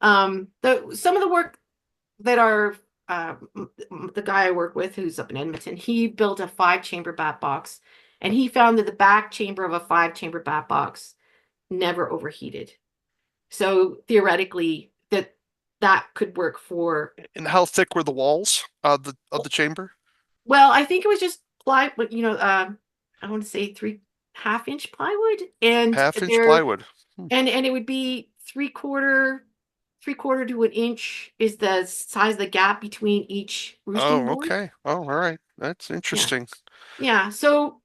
S2: the some of the work that are the guy I work with who's up in Edmonton, he built a five-chamber bat box and he found that the back chamber of a five-chamber bat box never overheated. So theoretically that could work for,
S1: And how thick were the walls of the chamber?
S2: well, I think it was just ply, but I want to say 3.5 inch plywood, and
S1: Half inch
S2: there
S1: plywood. Hmm.
S2: and it would be three quarter to an inch is the size of the gap between each roosting
S1: Oh,
S2: board.
S1: okay. Oh, all right. That's
S2: Yeah.
S1: interesting.
S2: Yeah. So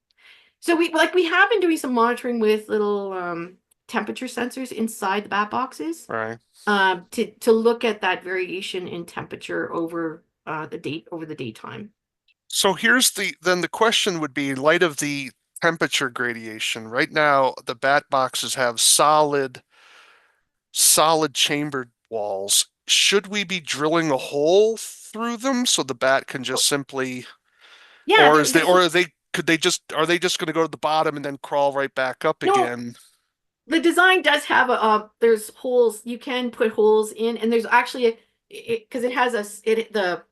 S2: we have been doing some monitoring with little temperature sensors inside the bat boxes
S1: Right.
S2: to look at that variation in temperature over the daytime.
S1: So here's then the question would be in light of the temperature gradation. Right now, the bat boxes have solid chambered walls. Should we be drilling a hole through them so the bat can just simply,
S2: Yeah,
S1: or is they, or are they, could they just, are they just going to go to the bottom and then crawl right back up
S2: no,
S1: again?
S2: the design does have there's holes you can put holes in, and there's actually because it has the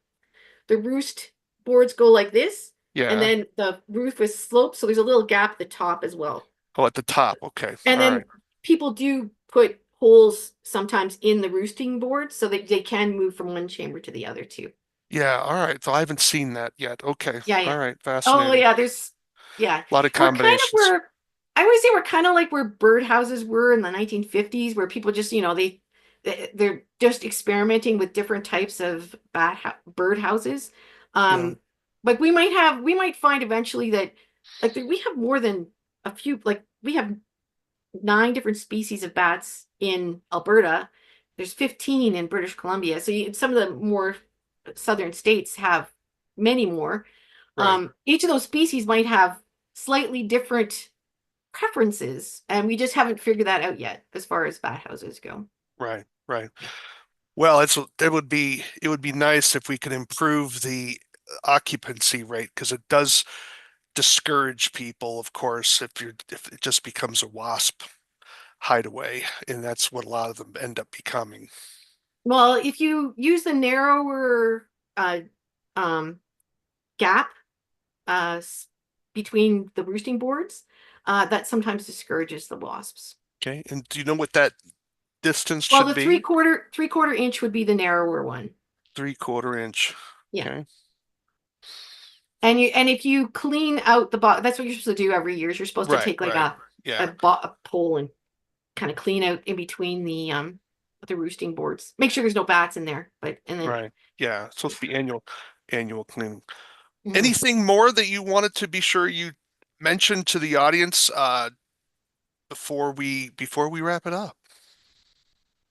S2: roost boards go like this, and
S1: Yeah.
S2: then the roof is sloped, so there's a little gap at the top as well.
S1: Oh, at the top. Okay.
S2: And
S1: All right.
S2: then people do put holes sometimes in the roosting boards so that they can move from one chamber to the other too.
S1: Yeah. All right. So I haven't seen that yet. Okay.
S2: Yeah,
S1: All
S2: yeah.
S1: right.
S2: Oh,
S1: Fascinating.
S2: yeah, yeah.
S1: A lot of
S2: We're kind of
S1: combinations.
S2: where I always say we're kind of like where birdhouses were in the 1950s, where people just, they're just experimenting with different types of bird houses.
S1: Yeah.
S2: Like we might find eventually that we have more than a few, like we have 9 different species of bats in Alberta. There's 15 in British Columbia. So some of the more southern states have many more.
S1: Right.
S2: Each of those species might have slightly different preferences, and we just haven't figured that out yet as far as bat houses go.
S1: Right. Right.
S2: –
S1: it would be nice if we could improve the occupancy rate because it does discourage people, of course, if it just becomes a wasp hideaway, and that's what a lot of them end up becoming.
S2: Well, if you use the narrower uh, um, gap uh, between the roosting boards, that sometimes discourages the wasps.
S1: Okay, and do you know what that distance
S2: Well,
S1: should
S2: the
S1: be?
S2: three quarter inch would be the narrower one.
S1: 3/4 inch.
S2: Yeah.
S1: Okay.
S2: And if you clean out the box, that's what you're supposed to do every year. Is you're supposed to
S1: Right,
S2: take like
S1: right. Yeah,
S2: a pole and kind of clean out in between the roosting boards. Make sure there's no bats in there. But and then
S1: right. Yeah, it's supposed to be annual cleaning.
S2: mhm.
S1: Anything more that you wanted to be sure you mentioned to the audience before we wrap it up?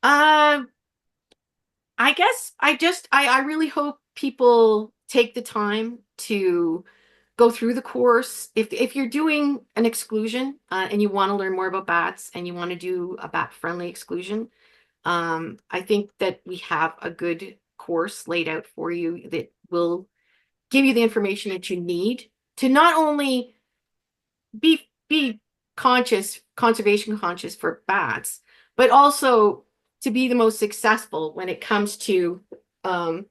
S2: uh, I guess I really hope people take the time to go through the course. If you're doing an exclusion and you want to learn more about bats and you want to do a bat friendly exclusion, I think that we have a good course laid out for you that will give you the information that you need to not only be conscious, conservation conscious for bats, but also to be the most successful um,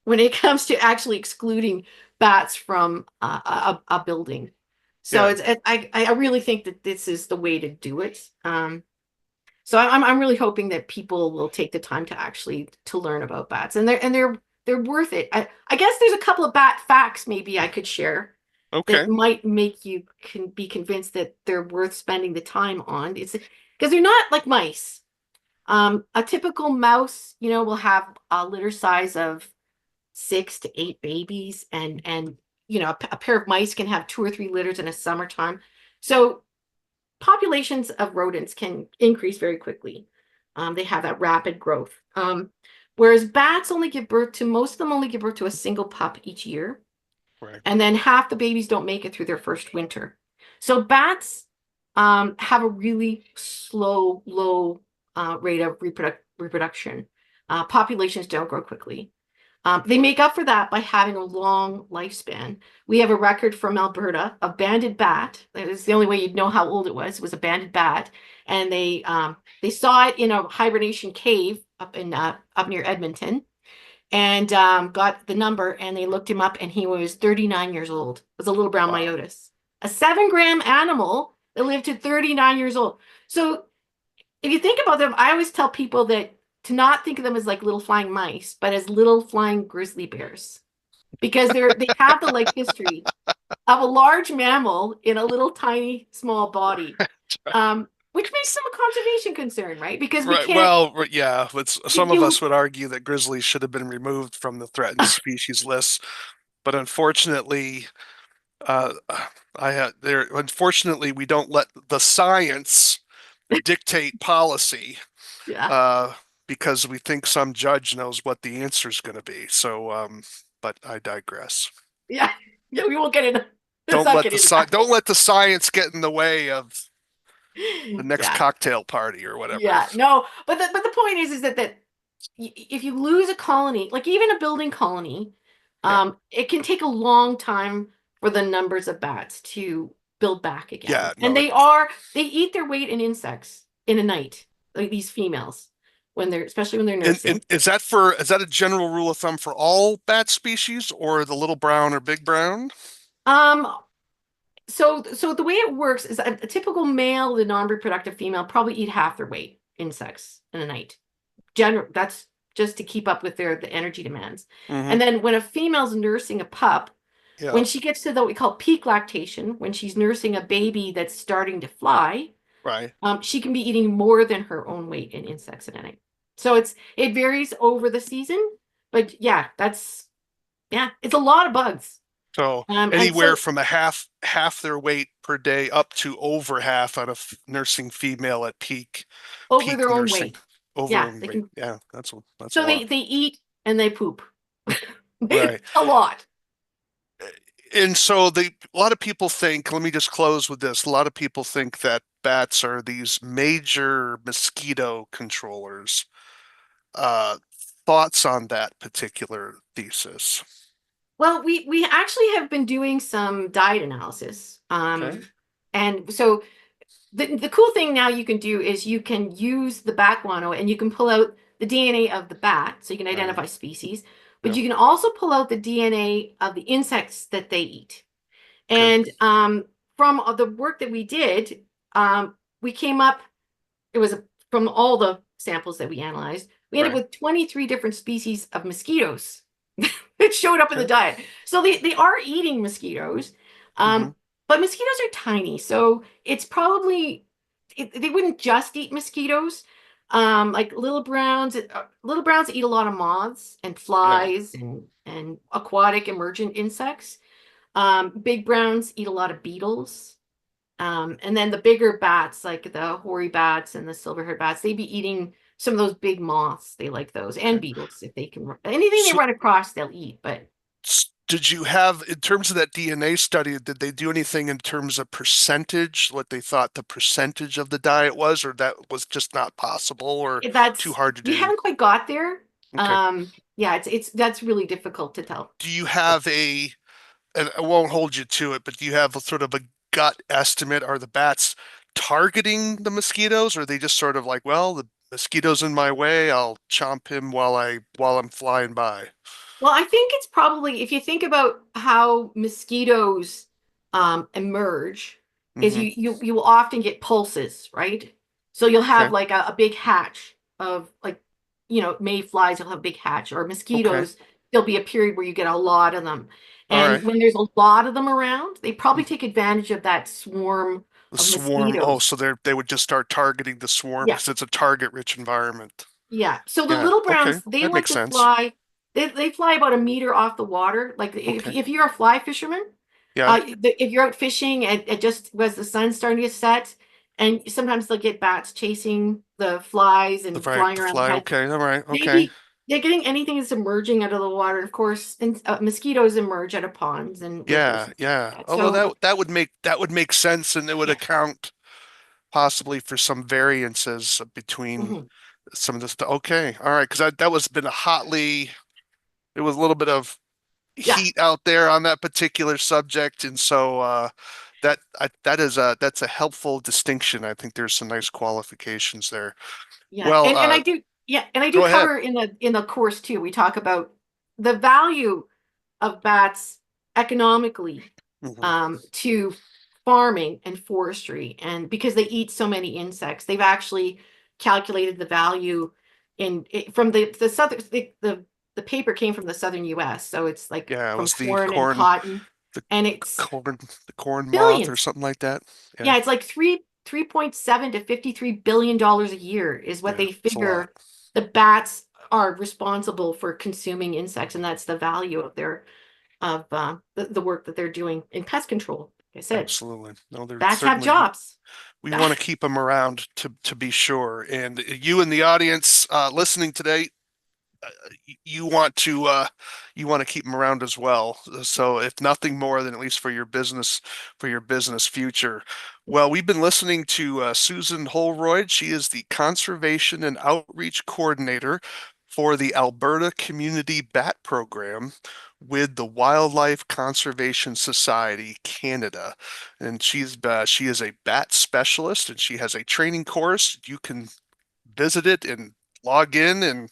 S2: when it comes to actually excluding bats from a building. So
S1: Yeah.
S2: I really think that this is the way to do it. So I'm really hoping that people will take the time to actually to learn about bats, and they're worth it. I guess there's a couple of bat facts maybe I could share that
S1: Okay.
S2: might make you can be convinced that they're worth spending the time on. It's because they're not like mice. A typical mouse, will have a litter size of 6 to 8 babies, and a pair of mice can have 2 or 3 litters in a summertime. So populations of rodents can increase very quickly. They have that rapid growth. Whereas bats most of them only give birth to a single pup each year.
S1: Right.
S2: And then half the babies don't make it through their first winter. So bats have a really slow, low rate of reproduction. Populations don't grow quickly. They make up for that by having a long lifespan. We have a record from Alberta, a banded bat. It was the only way you'd know how old it was. It was a banded bat, and they saw it in a hibernation cave up near Edmonton, and got the number. And they looked him up, and he was 39 years old. It was a little brown
S1: Wow.
S2: myotis, a 7 gram animal that lived to 39 years old. So if you think about them, I always tell people that to not think of them as like little flying mice, but as little flying grizzly bears, because they have the life history of a large mammal in a little tiny small body, which makes them a conservation concern, right? Because we
S1: Right.
S2: can't
S1: Well, yeah, some of us
S2: you
S1: would argue that grizzlies should have been removed from the threatened species list, but unfortunately, uh, unfortunately, we don't let the science dictate policy,
S2: yeah
S1: uh, because we think some judge knows what the answer is going to be. So, but I digress.
S2: yeah yeah we won't get into let's
S1: Don't
S2: not
S1: let
S2: get
S1: the
S2: into
S1: sci
S2: that.
S1: don't let the science get in the way of the next
S2: Yeah,
S1: cocktail party or whatever.
S2: yeah, no, but the point is that if you lose a colony, like even a building colony,
S1: Yeah.
S2: it can take a long time for the numbers of bats to build back again.
S1: Yeah,
S2: And
S1: no,
S2: they eat their weight in insects in a night, like these females, especially when they're
S1: and
S2: nursing.
S1: is that a general rule of thumb for all bat species or the little brown or big brown?
S2: Um, so the way it works is a typical male, the non-reproductive female, probably eat half their weight insects in a night. That's just to keep up with the energy demands.
S1: Hmm.
S2: And then when a female's nursing a pup,
S1: Yeah,
S2: when she gets to what we call peak lactation, when she's nursing a baby that's starting to fly,
S1: right.
S2: she can be eating more than her own weight in insects in a night. So it varies over the season, but yeah, it's a lot of bugs.
S1: So
S2: And
S1: anywhere
S2: so
S1: from a half their weight per day up to over half on a nursing female at
S2: over
S1: peak
S2: their own
S1: nursing
S2: weight.
S1: over
S2: Yeah,
S1: own
S2: they
S1: weight.
S2: can.
S1: Yeah, that's a
S2: So
S1: lot.
S2: they eat and they poop.
S1: Right.
S2: A lot.
S1: And so a lot of people think, let me just close with this. A lot of people think that bats are these major mosquito controllers. thoughts on that particular thesis?
S2: Well, we actually have been doing some diet analysis.
S1: Okay.
S2: And so the cool thing now you can do is you can use the bat guano and you can pull out the DNA of the bat, so you can
S1: Right.
S2: identify species, but
S1: Yep.
S2: you can also pull out the DNA of the insects that they eat.
S1: Okay.
S2: And from the work that we did, we came up, it was from all the samples that we analyzed, we ended up
S1: Right.
S2: with 23 different species of mosquitoes that showed up in the
S1: Okay.
S2: diet. So they are eating mosquitoes,
S1: Mm-hmm.
S2: um, but mosquitoes are tiny. So it's probably, they wouldn't just eat mosquitoes. Like little browns eat a lot of moths and
S1: Yeah.
S2: flies and aquatic emergent insects. Big browns eat a lot of beetles. And then the bigger bats, like the hoary bats and the silver-haired bats, they'd be eating some of those big moths. They like those and
S1: Okay.
S2: beetles if they can. Anything they
S1: So
S2: run across, they'll eat. But
S1: did you have, in terms of that DNA study, did they do anything in terms of percentage, what they thought the percentage of the diet was, or that was just not possible or too
S2: that's
S1: hard to
S2: we
S1: do?
S2: haven't quite got there.
S1: Okay.
S2: Yeah, it's that's really difficult to tell.
S1: Do you have and I won't hold you to it, but do you have a sort of a gut estimate? Are the bats targeting the mosquitoes, or are they just sort of like, well, the mosquito's in my way, I'll chomp him while I'm flying by?
S2: Well, I think it's probably if you think about how mosquitoes emerge, is
S1: Hmm.
S2: you will often get pulses, right? So you'll have
S1: Okay.
S2: like a big hatch of like mayflies, you'll have a big hatch, or
S1: Okay.
S2: mosquitoes, there'll be a period where you get a lot of them.
S1: All
S2: And
S1: right.
S2: when there's a lot of them around, they probably
S1: Mm.
S2: take advantage of that swarm
S1: The
S2: of
S1: swarm. Oh,
S2: mosquitoes.
S1: so they would just start targeting the swarm
S2: Yeah.
S1: because it's a target-rich environment.
S2: Yeah. So the
S1: Yeah.
S2: little
S1: Okay.
S2: browns, they
S1: That
S2: like
S1: makes
S2: to
S1: sense.
S2: fly. They fly about a meter off the water. Like
S1: Okay.
S2: if you're a fly fisherman,
S1: Yeah.
S2: if you're out fishing and it just as the sun's starting to set, and sometimes they'll get bats chasing the flies
S1: The
S2: and
S1: right,
S2: flying
S1: the
S2: around the
S1: fly.
S2: head.
S1: Okay. All right. Okay.
S2: Maybe they're getting anything that's emerging out of the water. Of course, and mosquitoes emerge out of ponds and rivers
S1: Yeah.
S2: and stuff
S1: Yeah.
S2: like that.
S1: Although
S2: So
S1: that would make sense, and it would
S2: yeah.
S1: account possibly for some variances between
S2: Mhm.
S1: some of this. Okay. All right. Because that was been a hotly. It was a little bit of
S2: Yeah.
S1: heat out there on that particular subject, and so that's a helpful distinction. I think there's some nice qualifications there.
S2: Yeah,
S1: Well,
S2: and I do and I do
S1: go ahead.
S2: cover in the course too. We talk about the value of bats economically
S1: Hmm.
S2: to farming and forestry, and because they eat so many insects, they've actually calculated the value from the southern the paper came from the southern U.S., so it's like
S1: Yeah, it
S2: from
S1: was
S2: corn and cotton,
S1: the
S2: and it's
S1: corn, the corn moth or
S2: billions.
S1: something like that. Yeah,
S2: Yeah, it's like 3.7 to $53 billion a year is what
S1: yeah,
S2: they
S1: it's a lot.
S2: figure the bats are responsible for consuming insects, and that's the value of their of the work that they're doing in pest control. Like I said,
S1: Absolutely. No, they're
S2: bats have
S1: certainly
S2: jobs.
S1: we want to keep them around to be sure. And you in the audience listening today, you want to keep them around as well. So if nothing more than at least for your business future. Well, we've been listening to Susan Holroyd. She is the Conservation and Outreach Coordinator for the Alberta Community Bat Program with the Wildlife Conservation Society Canada. And she is a bat specialist and she has a training course. You can visit it and log in and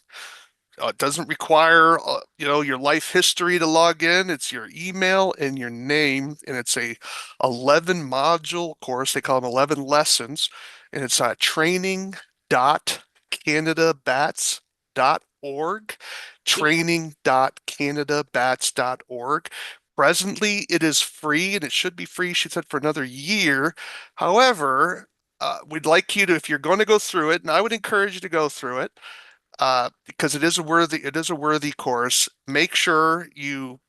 S1: it doesn't require, your life history to log in. It's your email and your name, and it's a 11 module course. They call them 11 lessons, and it's training.canadabats.org,
S2: Yeah,
S1: training.canadabats.org. Presently, it is free, and it should be free, she said, for another year. However, we'd like you to, if you're going to go through it, and I would encourage you to go through it, because it is a worthy course. Make sure you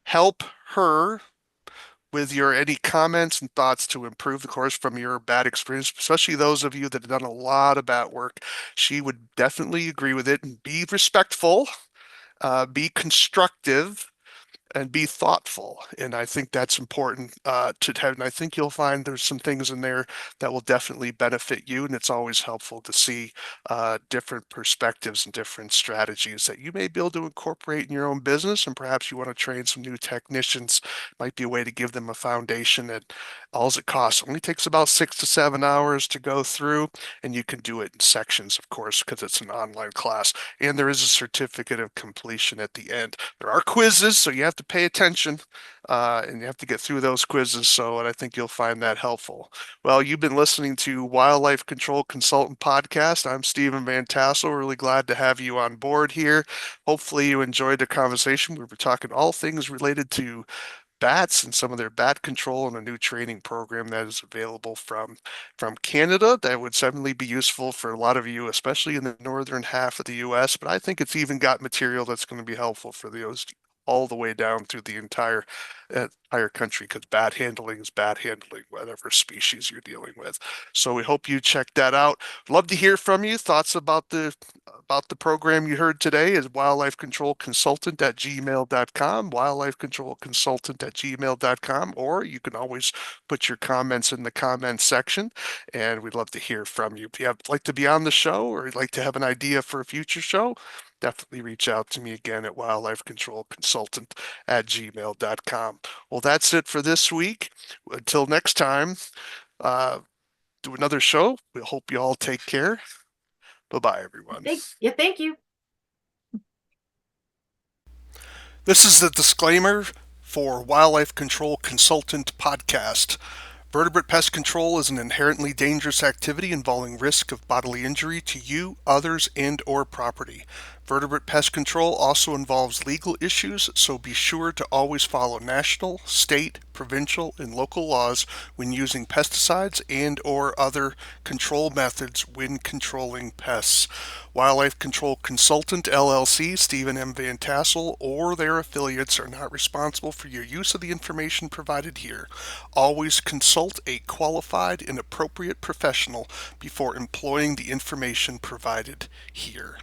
S1: help her with your any comments and thoughts to improve the course from your bad experience, especially those of you that have done a lot of bad work. She would definitely agree with it and be respectful, be constructive, and be thoughtful. And I think that's important to have. And I think you'll find there's some things in there that will definitely benefit you. And it's always helpful to see different perspectives and different strategies that you may be able to incorporate in your own business. And perhaps you want to train some new technicians. Might be a way to give them a foundation that all it costs only takes about 6 to 7 hours to go through. And you can do it in sections, of course, because it's an online class. And there is a certificate of completion at the end. There are quizzes, so you have to pay attention and you have to get through those quizzes. So, and I think you'll find that helpful. Well, you've been listening to Wildlife Control Consultant Podcast. I'm Stephen Van Tassel. Really glad to have you on board here. Hopefully, you enjoyed the conversation. We were talking all things related to bats and some of their bat control and a new training program that is available from Canada that would certainly be useful for a lot of you, especially in the northern half of the US. But I think it's even got material that's going to be helpful for those all the way down through the entire country because bat handling is bat handling, whatever species you're dealing with. So we hope you check that out. Love to hear from you. Thoughts about the program you heard today is wildlifecontrolconsultant@gmail.com, wildlifecontrolconsultant@gmail.com, or you can always put your comments in the comments section, and we'd love to hear from you. If you like to be on the show or you'd like to have an idea for a future show, definitely reach out to me again at wildlifecontrolconsultant@gmail.com. Well, that's it for this week. Until next time, uh, do another show. We hope you all take care. Bye bye, everyone.
S2: Thank you.
S1: This is the disclaimer for Wildlife Control Consultant Podcast. Vertebrate pest control is an inherently dangerous activity involving risk of bodily injury to you, others, and/or property. Vertebrate pest control also involves legal issues, so be sure to always follow national, state, provincial, and local laws when using pesticides and/or other control methods when controlling pests. Wildlife Control Consultant LLC, Stephen M. Van Tassel, or their affiliates are not responsible for your use of the information provided here. Always consult a qualified and appropriate professional before employing the information provided here.